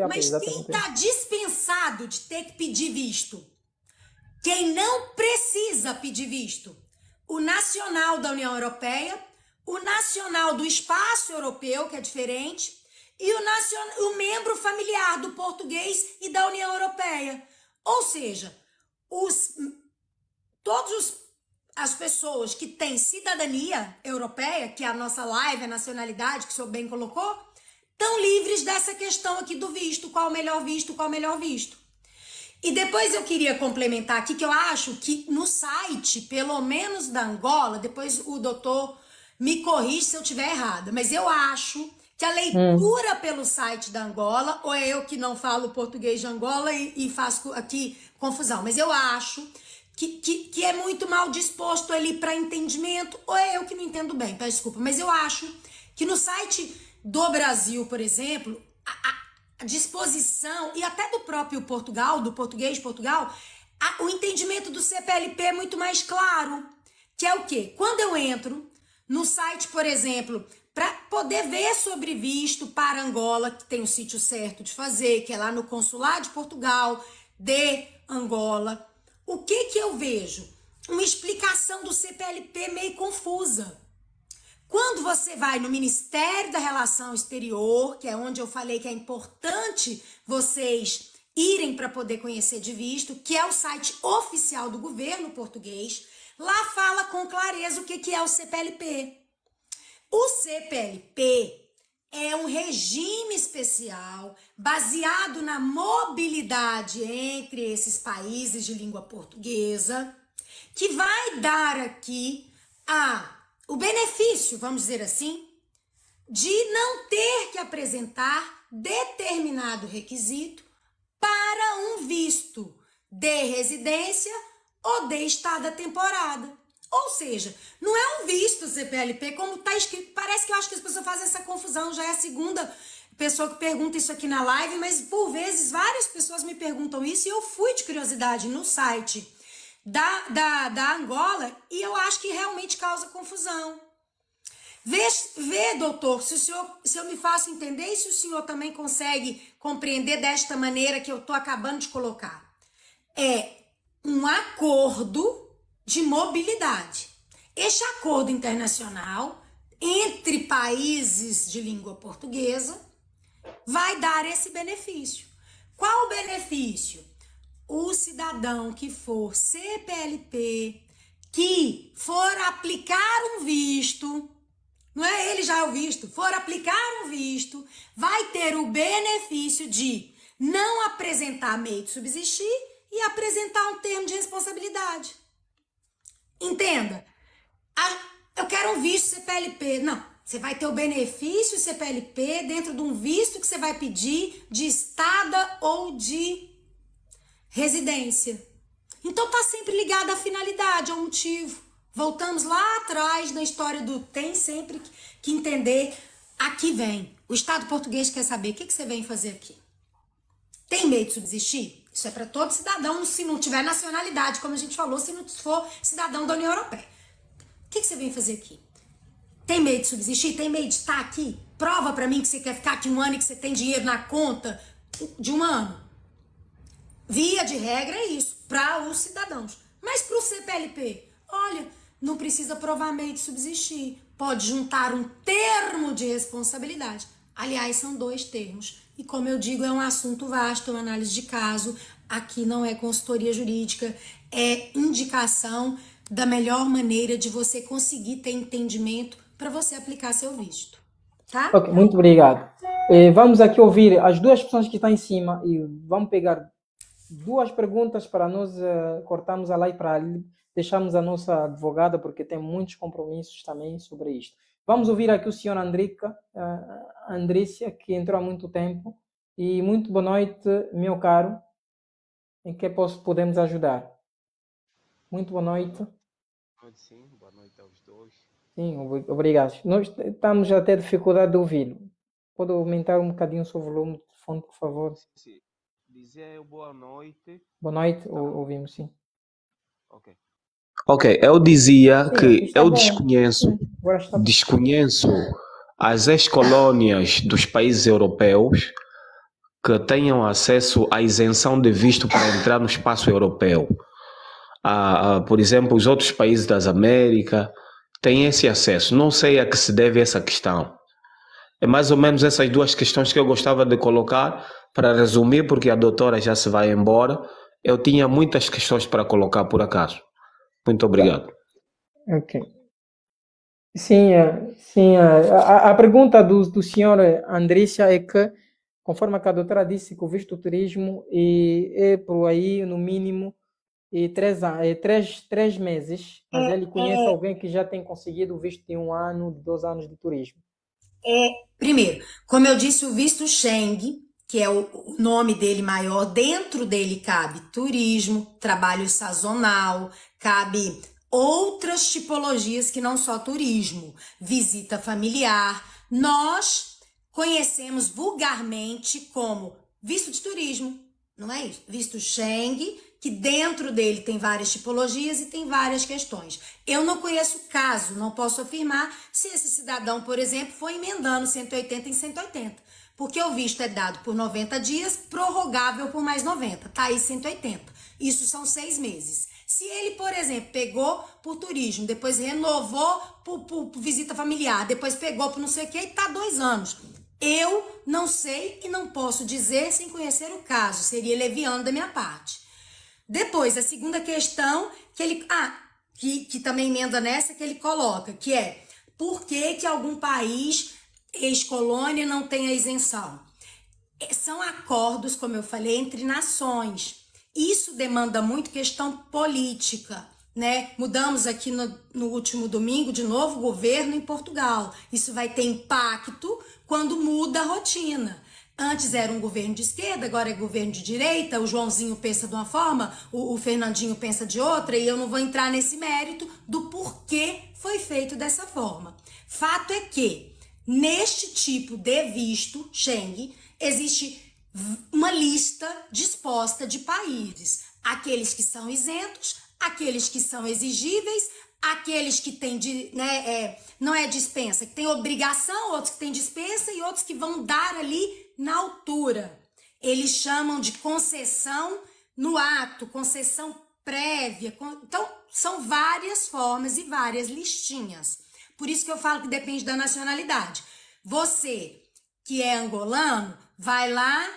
Mas quem está dispensado de ter que pedir visto? Quem não precisa pedir visto? O nacional da União Europeia, o nacional do espaço europeu, que é diferente, e o membro familiar do português e da União Europeia. Ou seja, as pessoas que têm cidadania europeia, que é a nossa live, a nacionalidade, que o senhor bem colocou, estão livres dessa questão aqui do visto, qual o melhor visto. E depois eu queria complementar aqui que eu acho que no site, pelo menos da Angola, depois o doutor me corrige se eu estiver errada, mas eu acho que a leitura pelo site da Angola, ou é eu que não falo português de Angola e faço aqui confusão, mas eu acho que é muito mal disposto ali para entendimento, ou é eu que não entendo bem, peço desculpa, mas eu acho que no site do Brasil, por exemplo, a disposição, e até do próprio Portugal, do português de Portugal, o entendimento do CPLP é muito mais claro, que é o quê? Quando eu entro no site, por exemplo, para poder ver sobre visto para Angola, que tem o sítio certo de fazer, que é lá no Consulado de Portugal de Angola, o que eu vejo? Uma explicação do CPLP meio confusa. Quando você vai no Ministério da Relação Exterior, que é onde eu falei que é importante vocês irem para poder conhecer de visto, que é o site oficial do governo português, lá fala com clareza o que é o CPLP. O CPLP é um regime especial baseado na mobilidade entre esses países de língua portuguesa, que vai dar aqui o benefício, vamos dizer assim, de não ter que apresentar determinado requisito para um visto de residência ou de estada temporada. Ou seja, não é um visto CPLP como está escrito. Parece que eu acho que as pessoas fazem essa confusão. Já é a segunda pessoa que pergunta isso aqui na live, mas por vezes várias pessoas me perguntam isso e eu fui de curiosidade no site da Angola e eu acho que realmente causa confusão. Vê, doutor, se eu me faço entender e se o senhor também consegue compreender desta maneira que eu estou acabando de colocar. É um acordo de mobilidade. Este acordo internacional entre países de língua portuguesa vai dar esse benefício. Qual o benefício? O cidadão que for CPLP, que for aplicar um visto não é ele já é o visto, for aplicar um visto, vai ter o benefício de não apresentar meio de subsistir e apresentar um termo de responsabilidade. Entenda, eu quero um visto CPLP. Não, você vai ter o benefício CPLP dentro de um visto que você vai pedir de estada ou de residência. Então tá sempre ligado à finalidade, ao motivo. Voltamos lá atrás na história do tem sempre que entender. Aqui vem, o Estado português quer saber o que você vem fazer aqui. Tem meio de subsistir? Isso é para todo cidadão, se não tiver nacionalidade, como a gente falou, se não for cidadão da União Europeia. O que você vem fazer aqui? Tem medo de subsistir? Tem medo de estar aqui? Prova para mim que você quer ficar aqui um ano e que você tem dinheiro na conta de um ano. Via de regra é isso, para os cidadãos. Mas para o CPLP, olha, não precisa provar meio de subsistir. Pode juntar um termo de responsabilidade. Aliás, são 2 termos. E como eu digo, é um assunto vasto, é uma análise de caso. Aqui não é consultoria jurídica, é indicação da melhor maneira de você conseguir ter entendimento para você aplicar seu visto. Tá? Ok, muito obrigado. Vamos aqui ouvir as 2 pessoas que estão em cima e vamos pegar 2 perguntas para nós cortarmos a live para deixarmos a nossa advogada, porque tem muitos compromissos também sobre isto. Vamos ouvir aqui o senhor Andrícia, que entrou há muito tempo. E muito boa noite, meu caro. Em que podemos ajudar? Muito boa noite. Sim, boa noite aos 2. Sim, obrigado. Nós estamos a ter dificuldade de ouvi-lo. Pode aumentar um bocadinho o seu volume de fone, por favor? Sim. Dizer boa noite. Boa noite, ouvimos, sim. Ok, eu dizia Sim, que eu bom. desconheço as ex-colônias dos países europeus que tenham acesso à isenção de visto para entrar no espaço europeu. Por exemplo, os outros países das Américas têm esse acesso. Não sei a que se deve essa questão. É mais ou menos essas 2 questões que eu gostava de colocar para resumir, porque a doutora já se vai embora. Eu tinha muitas questões para colocar, por acaso. Muito obrigado. Ok. Sim, a pergunta do senhor Andrícia é que, conforme a doutora disse, que o visto do turismo é por aí, no mínimo, 3 meses, mas ele conhece alguém que já tem conseguido o visto de 1 ano, de 2 anos de turismo. Primeiro, como eu disse, o visto Schengen, que é o nome dele maior, dentro dele cabe turismo, trabalho sazonal, cabe outras tipologias que não só turismo, visita familiar. Nós conhecemos vulgarmente como visto de turismo, não é isso? Visto Schengen, que dentro dele tem várias tipologias e tem várias questões. Eu não conheço caso, não posso afirmar se esse cidadão, por exemplo, foi emendando 180 em 180, porque o visto é dado por 90 dias, prorrogável por mais 90, tá aí 180. Isso são 6 meses. Se ele, por exemplo, pegou por turismo, depois renovou por visita familiar, depois pegou por não sei o que e tá 2 anos. Eu não sei e não posso dizer sem conhecer o caso, seria leviano da minha parte. Depois, a segunda questão que ele que também emenda nessa, que ele coloca, que é por que algum país ex-colônia não tem a isenção? São acordos, como eu falei, entre nações. Isso demanda muito questão política, né? Mudamos aqui no último domingo de novo governo em Portugal. Isso vai ter impacto quando muda a rotina. Antes era um governo de esquerda, agora é governo de direita, o Joãozinho pensa de uma forma, o Fernandinho pensa de outra, e eu não vou entrar nesse mérito do porquê foi feito dessa forma. Fato é que, neste tipo de visto, Schengen, existe uma lista disposta de países. Aqueles que são isentos, aqueles que são exigíveis, aqueles que têm, não é dispensa, que tem obrigação, outros que têm dispensa e outros que vão dar ali na altura. Eles chamam de concessão no ato, concessão prévia. Então, são várias formas e várias listinhas. Por isso que eu falo que depende da nacionalidade. Você, que é angolano, vai lá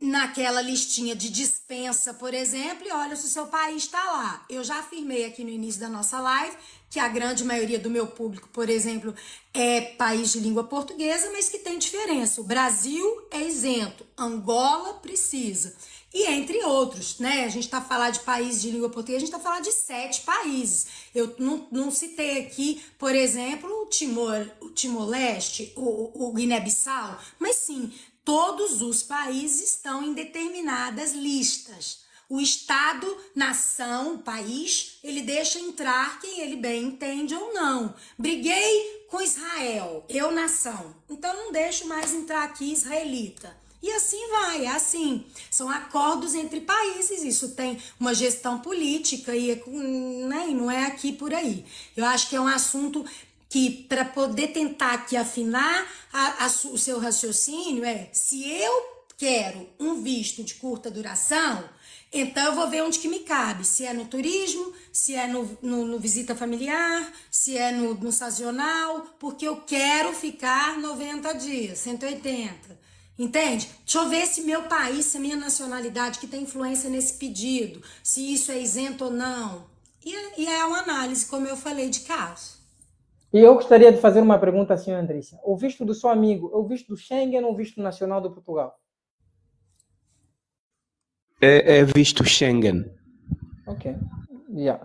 naquela listinha de dispensa, por exemplo, e olha se o seu país está lá. Eu já afirmei aqui no início da nossa live que a grande maioria do meu público, por exemplo, é país de língua portuguesa, mas que tem diferença. O Brasil é isento, Angola precisa. E entre outros, né? A gente está falando de países de língua portuguesa, a gente está falando de 7 países. Eu não citei aqui, por exemplo, o Timor-Leste, o Guiné-Bissau, mas sim, todos os países estão em determinadas listas. O Estado, nação, o país, ele deixa entrar quem ele bem entende ou não. Briguei com Israel, eu nação, então não deixo mais entrar aqui israelita. E assim vai, é assim. São acordos entre países, isso tem uma gestão política e não é aqui por aí. Eu acho que é um assunto que, para poder tentar aqui afinar o seu raciocínio, se eu quero um visto de curta duração, então eu vou ver onde que me cabe, se é no turismo, se é no visita familiar, se é no sazonal, porque eu quero ficar 90 dias, 180. Entende? Deixa eu ver se meu país, se a minha nacionalidade que tem influência nesse pedido, se isso é isento ou não. E é uma análise, como eu falei, de caso. E eu gostaria de fazer uma pergunta assim, Andrícia. O visto do seu amigo é o visto do Schengen ou o visto nacional do Portugal? É visto Schengen. Ok.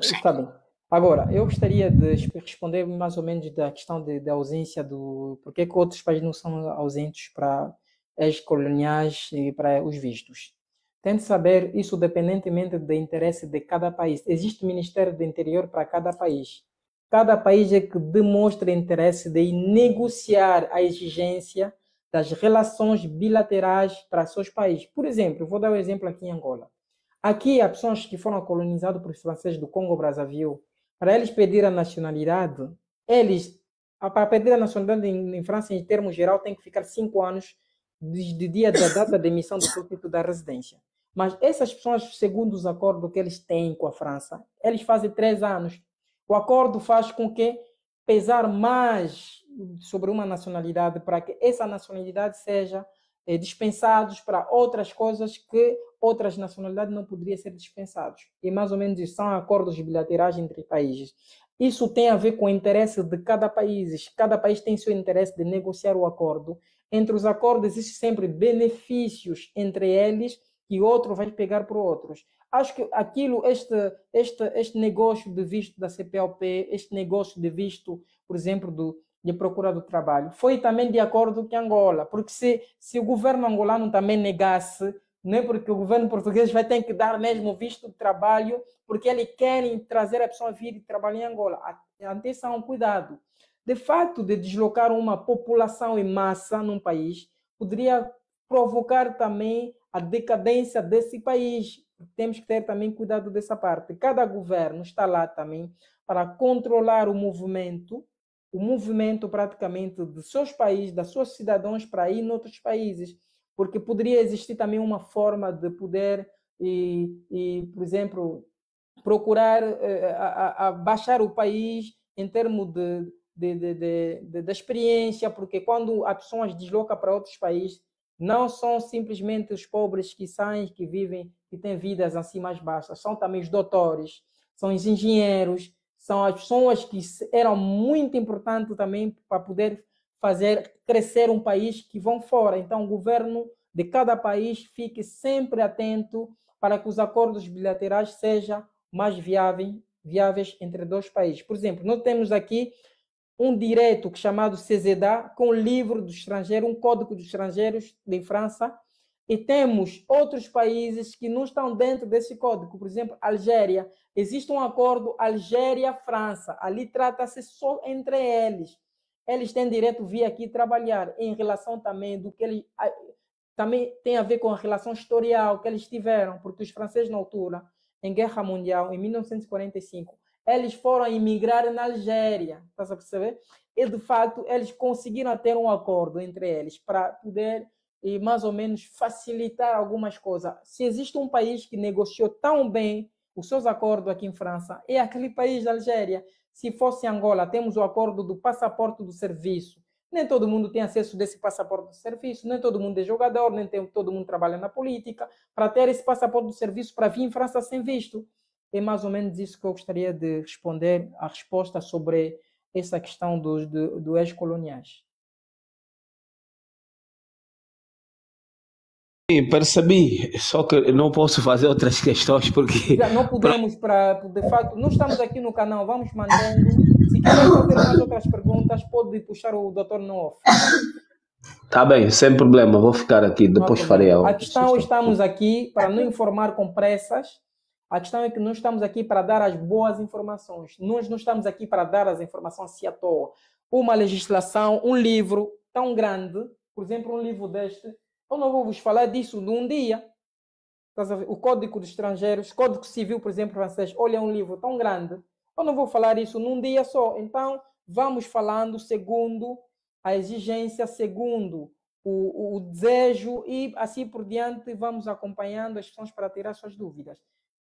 Está bem. Agora, eu gostaria de responder mais ou menos da questão da ausência do... Por que outros países não são ausentes para ex-coloniais e para os vistos? Tente saber isso dependentemente do interesse de cada país. Existe Ministério do Interior para cada país. Cada país é que demonstra interesse de negociar a exigência das relações bilaterais para seus países. Por exemplo, vou dar um exemplo aqui em Angola. Aqui, há pessoas que foram colonizadas por franceses do Congo-Brazzaville. Para eles pedir a nacionalidade, para pedir a nacionalidade em França, em termos geral, tem que ficar 5 anos de dia da data de emissão do título da residência. Mas essas pessoas, segundo os acordos que eles têm com a França, eles fazem 3 anos. O acordo faz com que pesar mais sobre uma nacionalidade para que essa nacionalidade seja dispensados para outras coisas que outras nacionalidades não poderiam ser dispensados. E mais ou menos isso são acordos bilaterais entre países. Isso tem a ver com o interesse de cada país. Cada país tem seu interesse de negociar o acordo. Entre os acordos existem sempre benefícios entre eles que outro vai pegar por outros. Acho que este negócio de visto da CPLP, este negócio de visto, por exemplo, de procura do trabalho, foi também de acordo com Angola, porque se o governo angolano também negasse, não é porque o governo português vai ter que dar mesmo visto de trabalho, porque eles querem trazer a pessoa a vir e trabalhar em Angola. Atenção, cuidado. De fato, de deslocar uma população em massa num país, poderia provocar também a decadência desse país. Temos que ter também cuidado dessa parte. Cada governo está lá também para controlar o movimento praticamente dos seus países, dos seus cidadãos para ir em outros países, porque poderia existir também uma forma de poder, por exemplo, procurar baixar o país em termos de experiência, porque quando as pessoas deslocam para outros países, não são simplesmente os pobres que saem, que vivem, que têm vidas assim mais baixas, são também os doutores, são os engenheiros, são as pessoas que eram muito importantes também para poder fazer crescer um país que vão fora. Então, o governo de cada país fique sempre atento para que os acordos bilaterais sejam mais viáveis entre dois países. Por exemplo, nós temos aqui um direito chamado CESEDA, com o livro do estrangeiro, um código dos estrangeiros de França, e temos outros países que não estão dentro desse código. Por exemplo, Algéria. Existe um acordo Algéria-França. Ali trata-se só entre eles. Eles têm direito de vir aqui trabalhar, em relação também do que eles... Também tem a ver com a relação historial que eles tiveram, porque os franceses, na altura, em Guerra Mundial, em 1945, eles foram emigrar na Algéria, está a perceber? E, de fato, eles conseguiram ter um acordo entre eles para poder, mais ou menos, facilitar algumas coisas. Se existe um país que negociou tão bem os seus acordos aqui em França, é aquele país da Algéria. Se fosse Angola, temos o acordo do passaporte do serviço. Nem todo mundo tem acesso desse passaporte de serviço, nem todo mundo é jogador, nem todo mundo trabalha na política. Para ter esse passaporte de serviço, para vir em França sem visto. É mais ou menos isso que eu gostaria de responder a resposta sobre essa questão dos ex-coloniais. Sim, percebi, só que não posso fazer outras questões porque... Não podemos, de facto, não estamos aqui no canal, vamos mantendo. Se quiser fazer mais outras perguntas, pode puxar o doutor no off. Tá bem, sem problema, vou ficar aqui, depois farei a outra. A questão, estamos aqui para não informar com pressas. A questão é que nós estamos aqui para dar as boas informações. Nós não estamos aqui para dar as informações assim à toa. Uma legislação, um livro tão grande, por exemplo, um livro deste, eu não vou vos falar disso num dia. O Código dos Estrangeiros, Código Civil, por exemplo, francês, olha, é um livro tão grande. Eu não vou falar isso num dia só. Então, vamos falando segundo a exigência, segundo o desejo e assim por diante, vamos acompanhando as questões para tirar suas dúvidas.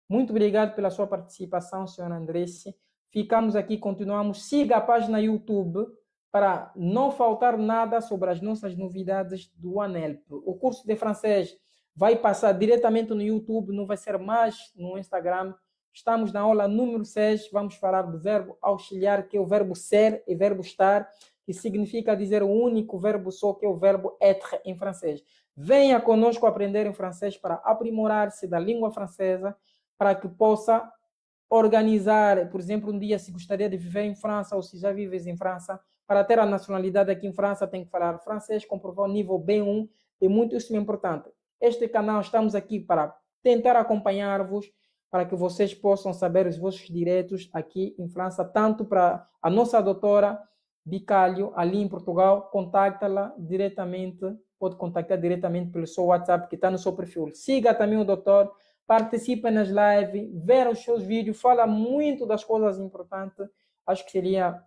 Muito obrigado pela sua participação, senhora Andresse. Ficamos aqui, continuamos. Siga a página YouTube para não faltar nada sobre as nossas novidades do ANELP. O curso de francês vai passar diretamente no YouTube, não vai ser mais no Instagram. Estamos na aula número 6, vamos falar do verbo auxiliar, que é o verbo ser e verbo estar, que significa dizer o único verbo só, que é o verbo être em francês. Venha conosco aprender em francês para aprimorar-se da língua francesa, para que possa organizar, por exemplo, um dia se gostaria de viver em França ou se já vives em França, para ter a nacionalidade aqui em França tem que falar francês, comprovar o nível B1, é muitíssimo importante. Este canal, estamos aqui para tentar acompanhar-vos, para que vocês possam saber os vossos direitos aqui em França, tanto para a nossa doutora Bicalho, ali em Portugal, contacta-la diretamente, pode contactar diretamente pelo seu WhatsApp, que está no seu perfil. Siga também o doutor, participe nas lives, ver os seus vídeos, fala muito das coisas importantes. Acho que seria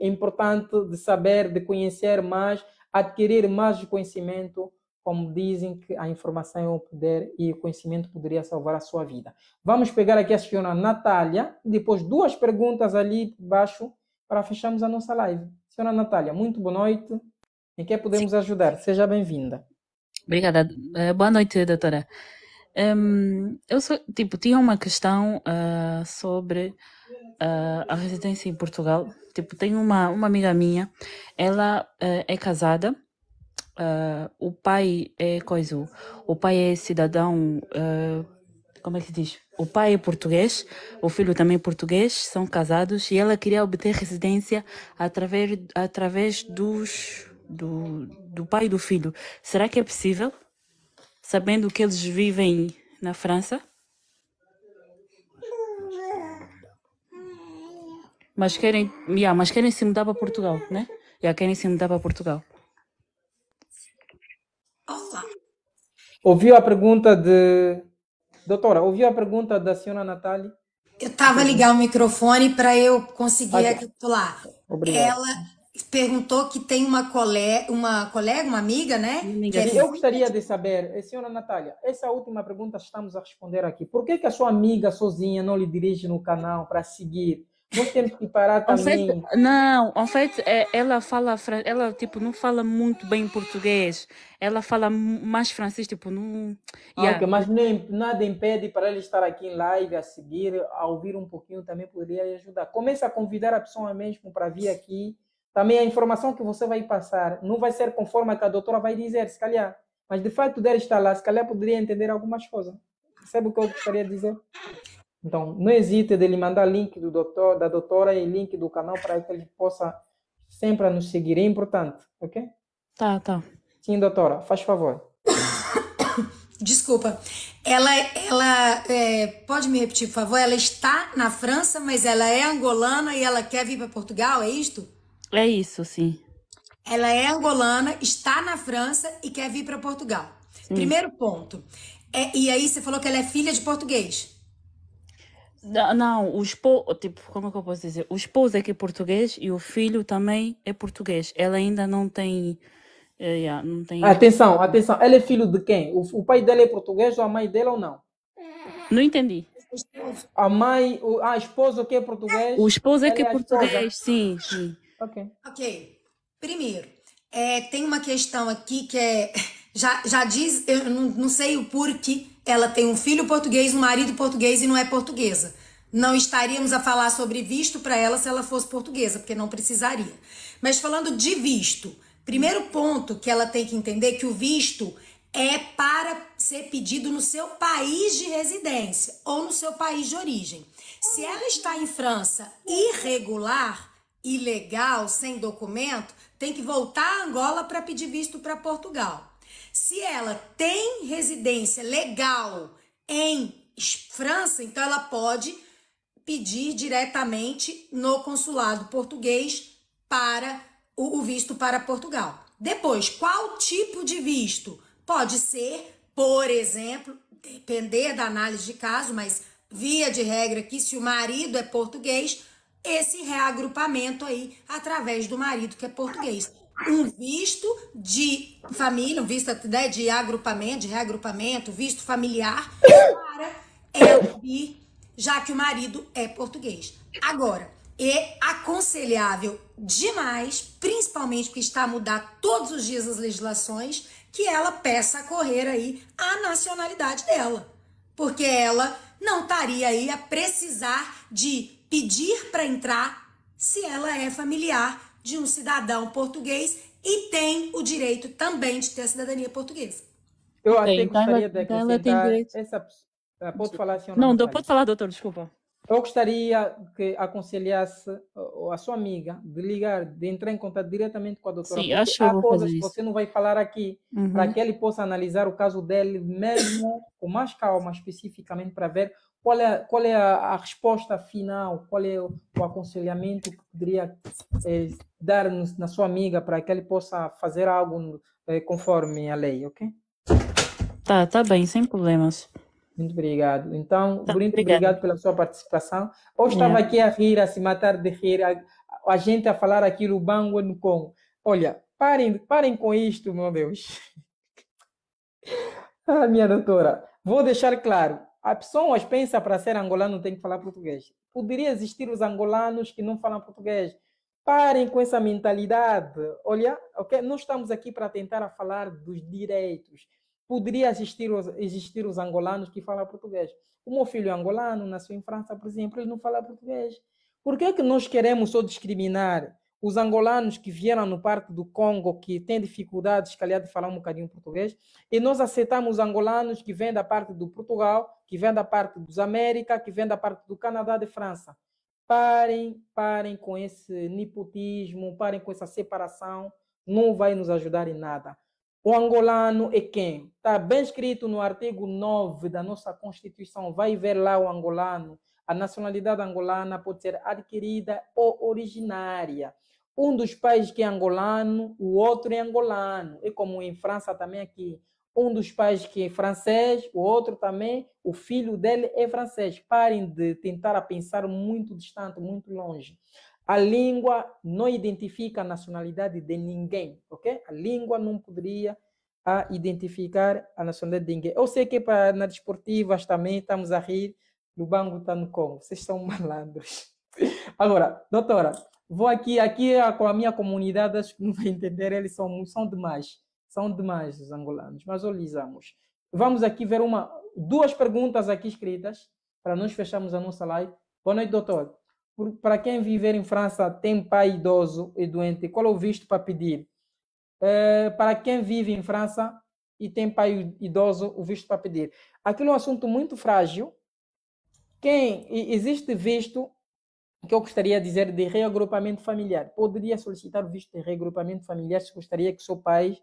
importante de saber, de conhecer mais, adquirir mais conhecimento, como dizem que a informação é o poder e o conhecimento poderia salvar a sua vida. Vamos pegar aqui a senhora Natália, depois 2 perguntas ali embaixo para fecharmos a nossa live. Senhora Natália, muito boa noite. Em que podemos ajudar? Seja bem-vinda. Obrigada. Boa noite, doutora. Eu tinha uma questão sobre a residência em Portugal. Tenho uma amiga minha, ela é casada, o pai é cidadão, como é que se diz? O pai é português, o filho também é português, são casados e ela queria obter residência através do pai e do filho. Será que é possível? Sabendo que eles vivem na França? Mas querem se mudar para Portugal, né? Querem se mudar para Portugal. Ouviu a pergunta doutora, ouviu a pergunta da senhora Natália? Eu estava a ligar o microfone para eu conseguir recapitular. Obrigado. Ela perguntou que tem uma amiga, né? Eu gostaria de saber, senhora Natália, essa última pergunta estamos a responder aqui. Por que a sua amiga sozinha não lhe dirige no canal para seguir? Nós temos que parar também. Ela não fala muito bem português. Ela fala mais francês, não. Okay, mas nada impede para ela estar aqui em live a seguir, a ouvir um pouquinho também poderia ajudar. Comece a convidar a pessoa mesmo para vir aqui. Também a informação que você vai passar não vai ser conforme a que a doutora vai dizer, se calhar. Mas de fato dela estar lá, se calhar poderia entender algumas coisas. Sabe o que eu gostaria de dizer? Então, não hesite de lhe mandar link da doutora e link do canal para que ele possa sempre nos seguir. É importante, ok? Tá. Sim, doutora, faz favor. Desculpa. Ela pode me repetir, por favor? Ela está na França, mas ela é angolana e ela quer vir para Portugal, é isto? É isso, sim. Ela é angolana, está na França e quer vir para Portugal. Sim. Primeiro ponto. E aí você falou que ela é filha de português. Não, o esposo, como é que eu posso dizer? O esposo é que é português e o filho também é português. Ela ainda não tem... não tem... Atenção. Ela é filho de quem? O pai dela é português ou a mãe dela ou não? Não entendi. A mãe, a esposa que é português? O esposo é que é português, sim. Ok. Primeiro, tem uma questão aqui que já diz, eu não sei o porquê, ela tem um filho português, um marido português e não é portuguesa. Não estaríamos a falar sobre visto para ela se ela fosse portuguesa, porque não precisaria. Mas falando de visto, primeiro ponto que ela tem que entender que o visto é para ser pedido no seu país de residência ou no seu país de origem. Se ela está em França irregular, ilegal, sem documento, tem que voltar a Angola para pedir visto para Portugal. Se ela tem residência legal em França, então ela pode pedir diretamente no consulado português para o visto para Portugal. Depois, qual tipo de visto? Pode ser, por exemplo, depender da análise de caso, mas via de regra aqui, se o marido é português, esse reagrupamento aí através do marido que é português. Um visto de família, um visto de agrupamento, de reagrupamento, visto familiar para ela vir, já que o marido é português. Agora, é aconselhável demais, principalmente porque está a mudar todos os dias as legislações, que ela peça a correr aí a nacionalidade dela. Porque ela não estaria aí a precisar de pedir para entrar se ela é familiar de um cidadão português e tem o direito também de ter a cidadania portuguesa. Eu até gostaria de acrescentar essa... Pode falar, senhora? Não, pode falar, doutor, desculpa. Eu gostaria que aconselhasse a sua amiga de ligar, de entrar em contato diretamente com a doutora. Sim, acho que eu vou coisas fazer que você não vai falar aqui, para que ele possa analisar o caso dele mesmo com mais calma, especificamente, para ver qual é a resposta final, qual é o aconselhamento que poderia dar na sua amiga para que ele possa fazer algo conforme a lei, ok? Tá bem, sem problemas. Muito obrigado. Então, muito obrigado pela sua participação. Eu estava aqui a rir, a se matar de rir, a gente a falar aquilo, bango no Congo. Olha, parem com isto, meu Deus. Minha doutora, vou deixar claro. A pessoa pensa para ser angolano tem que falar português. Poderia existir os angolanos que não falam português. Parem com essa mentalidade. Olha, okay? Nós estamos aqui para tentar falar dos direitos. Poderia existir os angolanos que falam português. O meu filho angolano nasceu em França, por exemplo, ele não fala português. Por que nós queremos só discriminar os angolanos que vieram no parte do Congo, que têm dificuldades, calhar, de falar um bocadinho português, e nós aceitamos os angolanos que vêm da parte do Portugal, que vêm da parte dos América, que vêm da parte do Canadá, de França. Parem com esse nepotismo, parem com essa separação, não vai nos ajudar em nada. O angolano é quem? Está bem escrito no artigo 9 da nossa Constituição. Vai ver lá o angolano. A nacionalidade angolana pode ser adquirida ou originária. Um dos pais que é angolano, o outro é angolano. É como em França também aqui. Um dos pais que é francês, o outro também, o filho dele é francês. Parem de tentar pensar muito distante, muito longe. A língua não identifica a nacionalidade de ninguém, ok? A língua não poderia identificar a nacionalidade de ninguém. Eu sei que nas desportivas também estamos a rir do Bangu está no Congo. Vocês são malandros. Agora, doutora, vou aqui com a minha comunidade, acho que não vai entender, eles são demais. São demais os angolanos, mas olhamos. Vamos aqui ver duas perguntas aqui escritas para nós fecharmos a nossa live. Boa noite, doutor. Para quem viver em França, tem pai idoso e doente, qual é o visto para pedir? Para quem vive em França e tem pai idoso, o visto para pedir. Aquilo é um assunto muito frágil. Existe visto, que eu gostaria de dizer, de reagrupamento familiar. Poderia solicitar o visto de reagrupamento familiar se gostaria que seu pai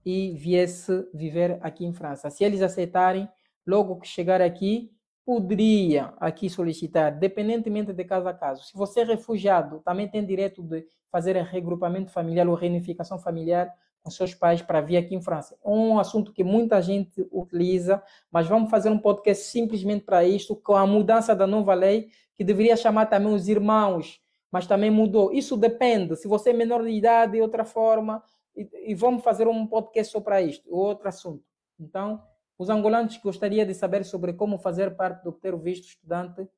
viesse viver aqui em França. Se eles aceitarem, logo que chegar aqui, poderia aqui solicitar, dependentemente de caso a caso. Se você é refugiado, também tem direito de fazer regrupamento familiar ou reunificação familiar com seus pais para vir aqui em França. É um assunto que muita gente utiliza, mas vamos fazer um podcast simplesmente para isso, com a mudança da nova lei, que deveria chamar também os irmãos, mas também mudou. Isso depende. Se você é menor de idade, de outra forma, e vamos fazer um podcast só para isto, outro assunto. Então, os angolanos gostariam de saber sobre como fazer parte de obter o visto estudante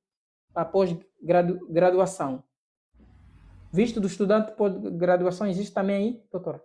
após graduação. Visto do estudante de graduação existe também aí, doutora?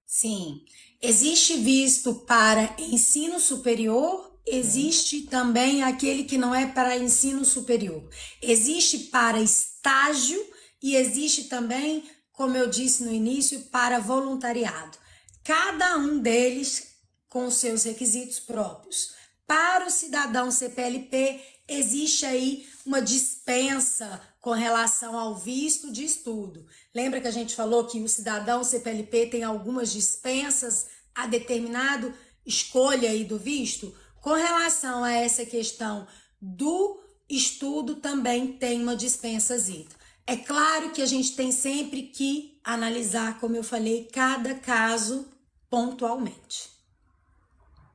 Sim. Existe visto para ensino superior, existe também aquele que não é para ensino superior. Existe para estágio e existe também, como eu disse no início, para voluntariado. Cada um deles com seus requisitos próprios. Para o cidadão CPLP, existe aí uma dispensa com relação ao visto de estudo. Lembra que a gente falou que o cidadão CPLP tem algumas dispensas a determinado escolha aí do visto? Com relação a essa questão do estudo, também tem uma dispensazita. É claro que a gente tem sempre que analisar, como eu falei, cada caso pontualmente.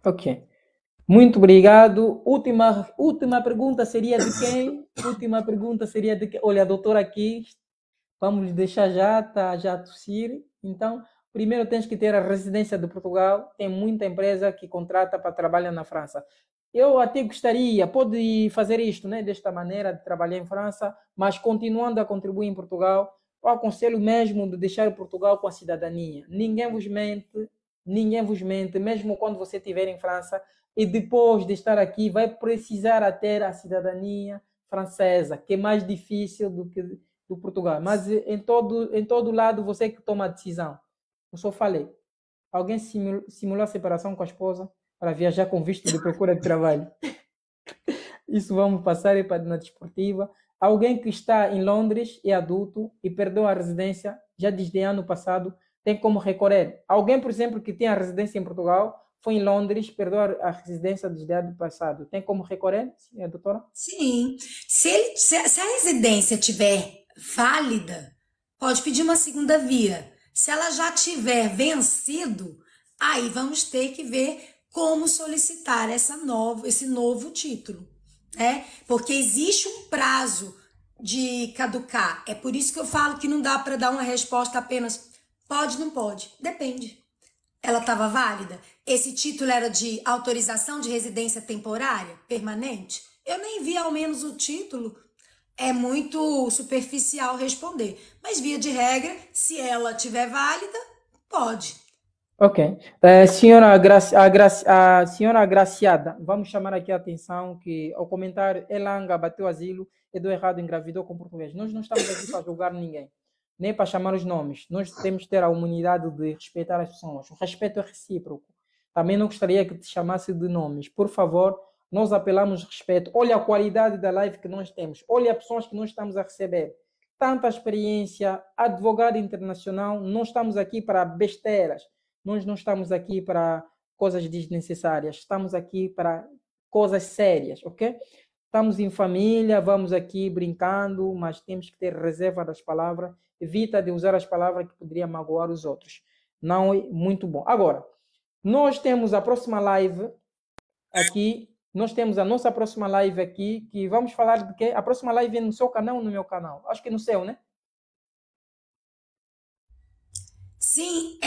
Ok. Muito obrigado. Última pergunta seria de quem? Última pergunta seria de quem? Olha, a doutora aqui, vamos deixar já, tá já a tossir. Então, primeiro tens que ter a residência de Portugal. Tem muita empresa que contrata para trabalhar na França. Eu até gostaria, pode fazer isto, né, desta maneira, de trabalhar em França, mas continuando a contribuir em Portugal. Eu aconselho mesmo de deixar Portugal com a cidadania. Ninguém vos mente, mesmo quando você estiver em França e depois de estar aqui, vai precisar ter a cidadania francesa, que é mais difícil do que do Portugal. Mas em todo lado, você que toma a decisão. Eu só falei. Alguém simulou a separação com a esposa para viajar com visto de procura de trabalho. Isso vamos passar na desportiva. Alguém que está em Londres, é adulto e perdeu a residência já desde ano passado, tem como recorrer. Alguém, por exemplo, que tem a residência em Portugal, foi em Londres, perdeu a residência desde ano passado, tem como recorrer, doutora? Sim. Se a residência tiver válida, pode pedir uma segunda via. Se ela já tiver vencido, aí vamos ter que ver como solicitar esse novo título, né? Porque existe um prazo de caducar. É por isso que eu falo que não dá para dar uma resposta apenas pode, não pode. Depende. Ela estava válida? Esse título era de autorização de residência temporária, permanente? Eu nem vi ao menos o título. É muito superficial responder. Mas, via de regra, se ela estiver válida, pode. Ok. Senhora agraciada, vamos chamar aqui a atenção que ao comentário Elanga bateu asilo e deu errado, engravidou com português. Nós não estamos aqui para julgar ninguém, nem para chamar os nomes. Nós temos que ter a humanidade de respeitar as pessoas. O respeito é recíproco. Também não gostaria que te chamasse de nomes. Por favor, nós apelamos respeito. Olha a qualidade da live que nós temos. Olha as pessoas que nós estamos a receber. Tanta experiência, advogado internacional. Não estamos aqui para besteiras. Nós não estamos aqui para coisas desnecessárias. Estamos aqui para coisas sérias, ok? Estamos em família, vamos aqui brincando, mas temos que ter reserva das palavras. Evita de usar as palavras que poderiam magoar os outros. Não é muito bom. Agora, nós temos a próxima live aqui. Nós temos a nossa próxima live aqui, que vamos falar de quê? A próxima live é no seu canal ou no meu canal? Acho que é no seu, né? Sim,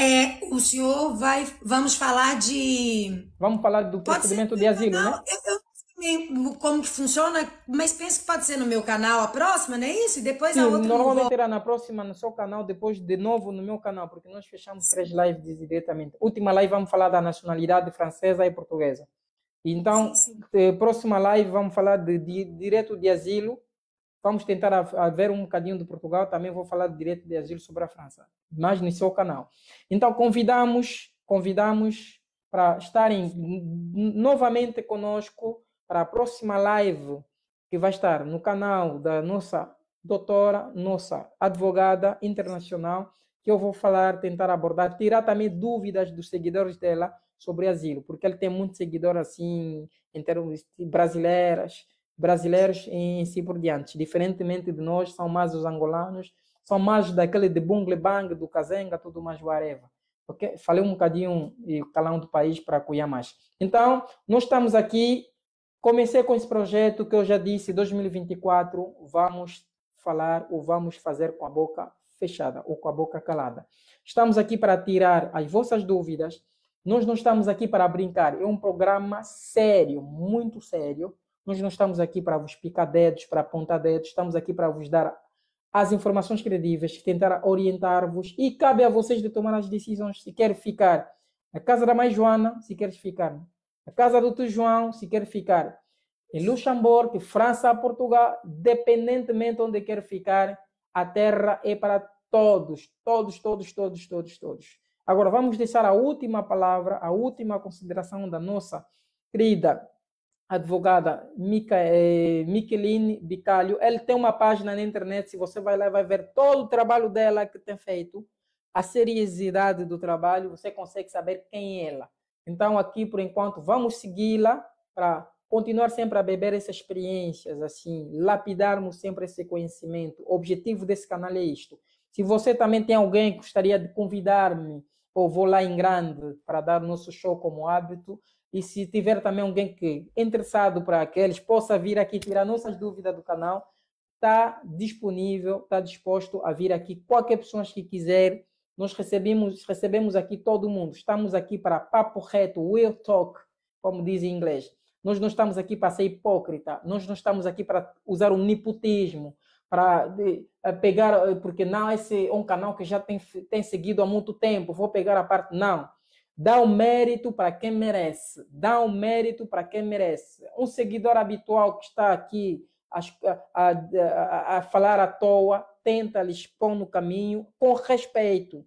o senhor vamos falar de... Vamos falar do procedimento de asilo, canal, né? Eu não sei como que funciona, mas penso que pode ser no meu canal a próxima, não é isso? E depois Sim, a outra... normalmente era na próxima no seu canal, depois de novo no meu canal, porque nós fechamos 3 lives diretamente. Última live vamos falar da nacionalidade francesa e portuguesa. Então, próxima live vamos falar de direito de asilo. Vamos tentar ver um bocadinho de Portugal. Também vou falar de direito de asilo sobre a França, mas no seu canal. Então, convidamos para estarem novamente conosco para a próxima live que vai estar no canal da nossa doutora, nossa advogada internacional, que eu vou tentar abordar, tirar também dúvidas dos seguidores dela sobre asilo, porque ele tem muitos seguidores assim, em termos de brasileiros em si por diante. Diferentemente de nós, são mais os angolanos, são mais daquele de Bungle Bang, do Kazenga, tudo mais whatever. Okay? Falei um bocadinho e calão do país para cuidar mais. Então, nós estamos aqui, comecei com esse projeto que eu já disse, 2024, vamos falar ou vamos fazer com a boca fechada ou com a boca calada. Estamos aqui para tirar as vossas dúvidas. Nós não estamos aqui para brincar. É um programa sério, muito sério. Nós não estamos aqui para vos picar dedos, para apontar dedos. Estamos aqui para vos dar as informações credíveis, tentar orientar-vos e cabe a vocês de tomar as decisões. Se quer ficar na casa da mãe Joana, se quer ficar na casa do tio João, se quer ficar em Luxemburgo, França, Portugal, dependentemente de onde quer ficar, a terra é para todos, todos, todos, todos, todos, todos. Agora vamos deixar a última palavra, a última consideração da nossa querida advogada Micheline Bicalho. Ele tem uma página na internet, se você vai lá vai ver todo o trabalho dela que tem feito, a seriosidade do trabalho, você consegue saber quem é ela. Então aqui, por enquanto, vamos segui-la para continuar sempre a beber essas experiências, assim, lapidarmos sempre esse conhecimento. O objetivo desse canal é isto. Se você também tem alguém que gostaria de convidar-me, ou vou lá em grande para dar o nosso show como hábito, e se tiver também alguém que é interessado para aqueles, possa vir aqui tirar nossas dúvidas do canal, está disponível, está disposto a vir aqui. Qualquer pessoa que quiser, nós recebemos aqui todo mundo. Estamos aqui para papo reto, real talk, como diz em inglês. Nós não estamos aqui para ser hipócrita, nós não estamos aqui para usar o nepotismo, para pegar, porque não, esse é um canal que já tem seguido há muito tempo, vou pegar a parte, não. Dá o mérito para quem merece, dá o mérito para quem merece. Um seguidor habitual que está aqui a falar à toa, tenta lhes pôr no caminho com respeito.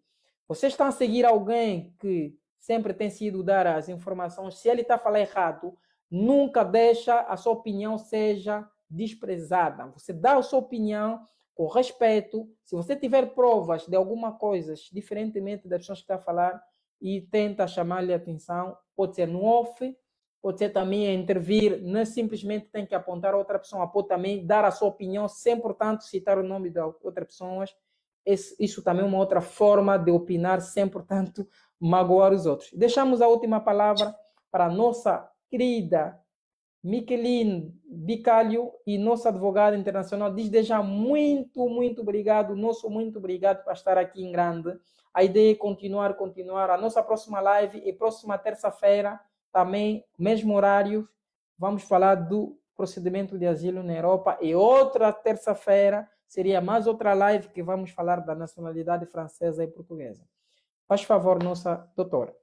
Vocês estão a seguir alguém que sempre tem sido dar as informações, se ele está a falar errado, nunca deixa a sua opinião seja desprezada. Você dá a sua opinião com respeito. Se você tiver provas de alguma coisa, diferentemente das pessoas que estão a falar, e tenta chamar-lhe a atenção, pode ser no off, pode ser também a intervir, não simplesmente tem que apontar a outra pessoa, pode também dar a sua opinião, sem, portanto, citar o nome de outras pessoas. Isso também é uma outra forma de opinar, sem, portanto, magoar os outros. Deixamos a última palavra para a nossa querida Micheline Bicalho e nossa advogada internacional. Desde já, muito, muito obrigado. Muito obrigado por estar aqui em grande. A ideia é continuar. A nossa próxima live é próxima terça-feira, também, mesmo horário. Vamos falar do procedimento de asilo na Europa. E outra terça-feira seria mais outra live que vamos falar da nacionalidade francesa e portuguesa. Faz favor, nossa doutora.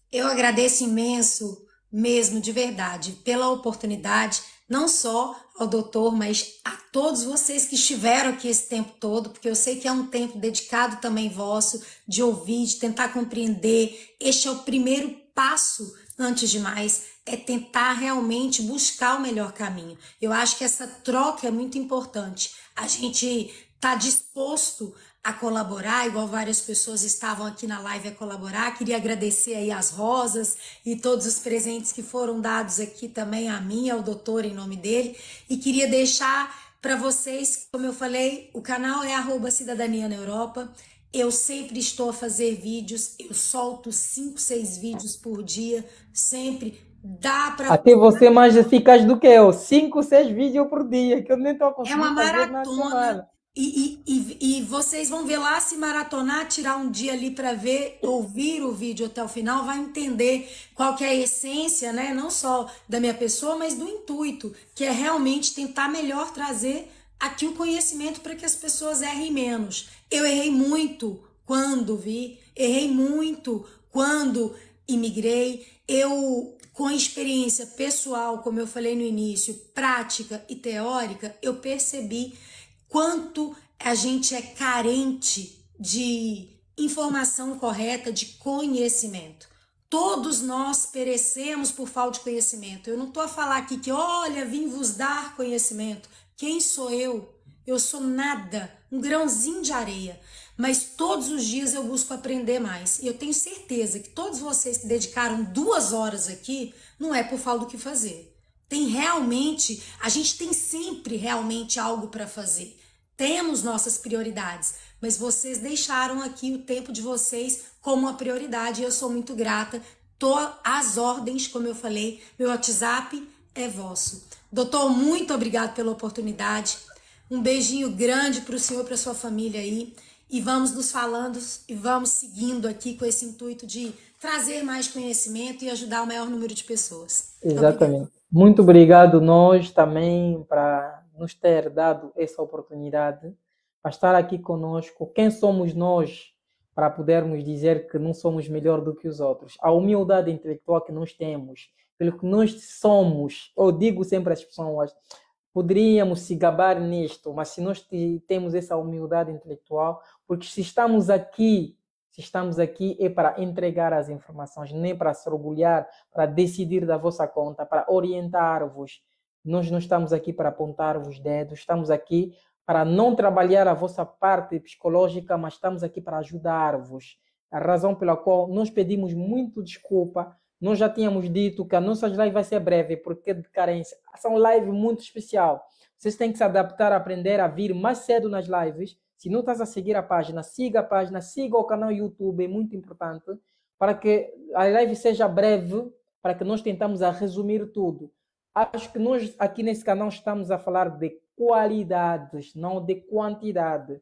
Eu agradeço imenso, mesmo de verdade, pela oportunidade, não só ao doutor, mas a todos vocês que estiveram aqui esse tempo todo, porque eu sei que é um tempo dedicado também vosso, de ouvir, de tentar compreender. Este é o primeiro passo, antes de mais, é tentar realmente buscar o melhor caminho. Eu acho que essa troca é muito importante. A gente está disposto a colaborar, igual várias pessoas estavam aqui na live a colaborar. Queria agradecer aí as rosas e todos os presentes que foram dados aqui também a mim, ao doutor, em nome dele. E queria deixar para vocês, como eu falei, o canal é @cidadania na Europa. Eu sempre estou a fazer vídeos, eu solto 5, 6 vídeos por dia, sempre. Dá para... Até você mais eficaz do que eu, 5, 6 vídeos por dia, que eu nem estou conseguindo fazer na semana. É uma maratona. E vocês vão ver lá, se maratonar, tirar um dia ali para ver, ouvir o vídeo até o final, vai entender qual que é a essência, né? Não só da minha pessoa, mas do intuito, que é realmente tentar melhor trazer aqui o conhecimento para que as pessoas errem menos. Eu errei muito quando errei muito quando imigrei. Eu, com experiência pessoal, como eu falei no início, prática e teórica, eu percebi quanto a gente é carente de informação correta, de conhecimento. Todos nós perecemos por falta de conhecimento. Eu não estou a falar aqui que, olha, vim vos dar conhecimento. Quem sou eu? Eu sou nada, um grãozinho de areia. Mas todos os dias eu busco aprender mais. E eu tenho certeza que todos vocês que dedicaram 2 horas aqui, não é por falta do que fazer. Tem realmente, a gente tem sempre realmente algo para fazer. Temos nossas prioridades, mas vocês deixaram aqui o tempo de vocês como uma prioridade e eu sou muito grata. Tô às ordens, como eu falei, meu WhatsApp é vosso. Doutor, muito obrigado pela oportunidade. Um beijinho grande para o senhor e para sua família aí. E vamos nos falando e vamos seguindo aqui com esse intuito de trazer mais conhecimento e ajudar o maior número de pessoas. Exatamente. Muito obrigado nós também para nos ter dado essa oportunidade para estar aqui conosco. Quem somos nós para podermos dizer que não somos melhor do que os outros? A humildade intelectual que nós temos, pelo que nós somos, eu digo sempre às pessoas, poderíamos se gabar nisto, mas se nós temos essa humildade intelectual, porque se estamos aqui é para entregar as informações, nem para se orgulhar, para decidir da vossa conta, para orientar-vos. Nós não estamos aqui para apontar os dedos, estamos aqui para não trabalhar a vossa parte psicológica, mas estamos aqui para ajudar-vos. A razão pela qual nós pedimos muito desculpa. Nós já tínhamos dito que a nossa live vai ser breve, porque de carência. São live muito especial. Vocês têm que se adaptar, aprender a vir mais cedo nas lives. Se não estás a seguir a página, siga o canal YouTube, é muito importante, para que a live seja breve, para que nós tentamos a resumir tudo. Acho que nós aqui nesse canal estamos a falar de qualidades, não de quantidade.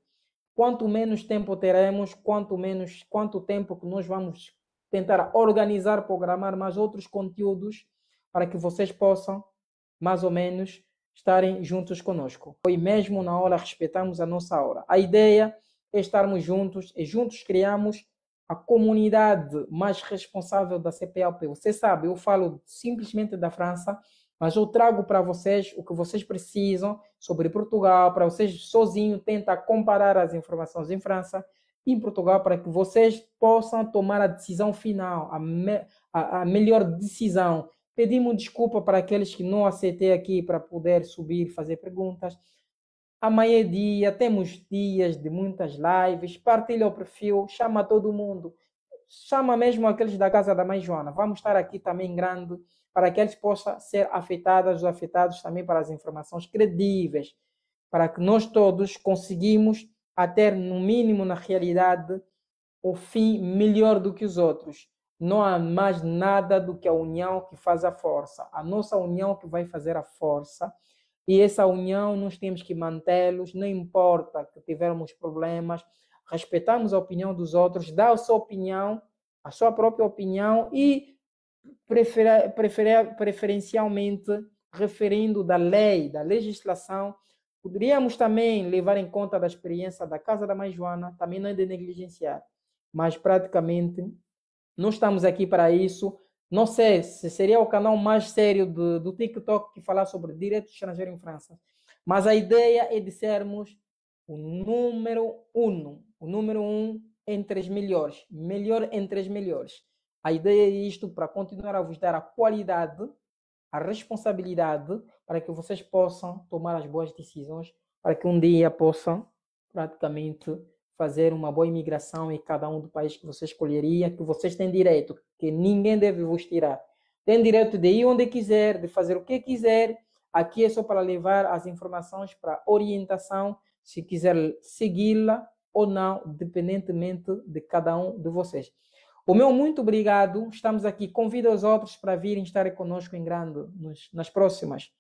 Quanto menos tempo teremos, quanto tempo que nós vamos tentar organizar, programar mais outros conteúdos para que vocês possam, mais ou menos, estarem juntos conosco. E mesmo na hora, respeitamos a nossa hora. A ideia é estarmos juntos e juntos criamos a comunidade mais responsável da CPLP. Você sabe, eu falo simplesmente da França, mas eu trago para vocês o que vocês precisam sobre Portugal, para vocês sozinhos tentar comparar as informações em França e em Portugal, para que vocês possam tomar a decisão final, a melhor decisão. Pedimos desculpa para aqueles que não aceitei aqui para poder subir, fazer perguntas. Amanhã é dia, temos dias de muitas lives. Partilha o perfil, chama todo mundo. Chama mesmo aqueles da casa da mãe Joana. Vamos estar aqui também grande para que eles possam ser afetados também para as informações credíveis, para que nós todos conseguimos a ter, no mínimo, na realidade, o fim melhor do que os outros. Não há mais nada do que a união que faz a força. A nossa união que vai fazer a força. E essa união nós temos que mantê-los, não importa que tivermos problemas, respeitamos a opinião dos outros, dá a sua opinião, a sua própria opinião e preferencialmente referindo da lei, da legislação. Poderíamos também levar em conta da experiência da Casa da Mãe Joana, também não é de negligenciar, mas praticamente nós estamos aqui para isso. Não sei se seria o canal mais sério do TikTok que falar sobre direito estrangeiro em França, mas a ideia é de sermos o número um entre os melhores, melhor entre os melhores. A ideia é isto, para continuar a vos dar a qualidade, a responsabilidade, para que vocês possam tomar as boas decisões, para que um dia possam praticamente fazer uma boa imigração em cada um do país que você escolheria, que vocês têm direito, que ninguém deve vos tirar. Tem direito de ir onde quiser, de fazer o que quiser. Aqui é só para levar as informações para orientação, se quiser segui-la ou não, dependentemente de cada um de vocês. O meu muito obrigado. Estamos aqui. Convido os outros para virem estar conosco em grande nos próximos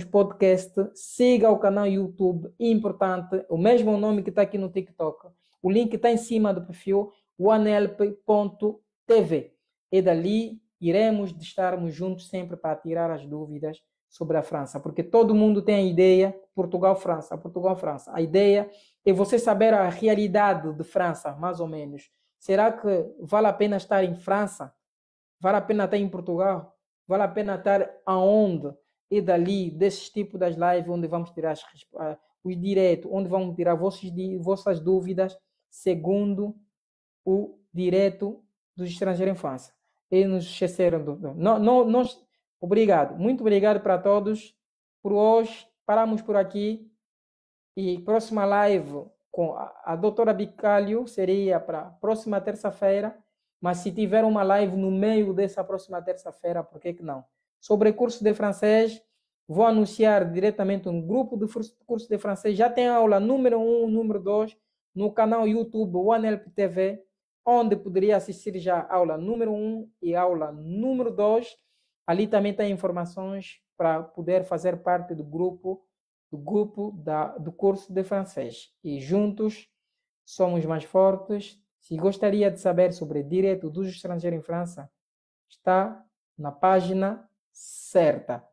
podcasts. Siga o canal YouTube, importante, o mesmo nome que está aqui no TikTok. O link está em cima do perfil onehelp.tv. E dali iremos estarmos juntos sempre para tirar as dúvidas sobre a França, porque todo mundo tem a ideia Portugal-França. A ideia é você saber a realidade de França, mais ou menos. Será que vale a pena estar em França? Vale a pena estar em Portugal? Vale a pena estar aonde? E dali, desse tipo das lives, onde vamos tirar os direitos, onde vamos tirar vossas dúvidas, segundo o direito dos estrangeiros em França. E nos esqueceram obrigado. Muito obrigado para todos. Por hoje, paramos por aqui. E próxima live com a doutora Bicalho seria para a próxima terça-feira. Mas se tiver uma live no meio dessa próxima terça-feira, por que não? Sobre curso de francês, vou anunciar diretamente no grupo de curso de francês. Já tem aula número 1, número 2, no canal YouTube OneHelp TV, onde poderia assistir já a aula número 1 e aula número 2. Ali também tem informações para poder fazer parte do grupo do curso de francês. E juntos somos mais fortes. Se gostaria de saber sobre direito dos estrangeiros em França, está na página certa.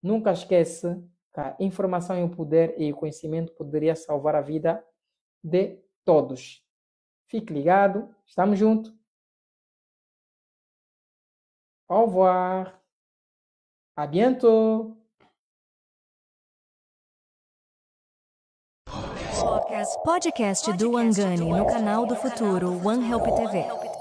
Nunca esquece que a informação é o poder e o conhecimento poderia salvar a vida de todos. Fique ligado, estamos juntos. Au revoir. A bientôt. Podcast do Wangani no canal do Futuro One Help TV.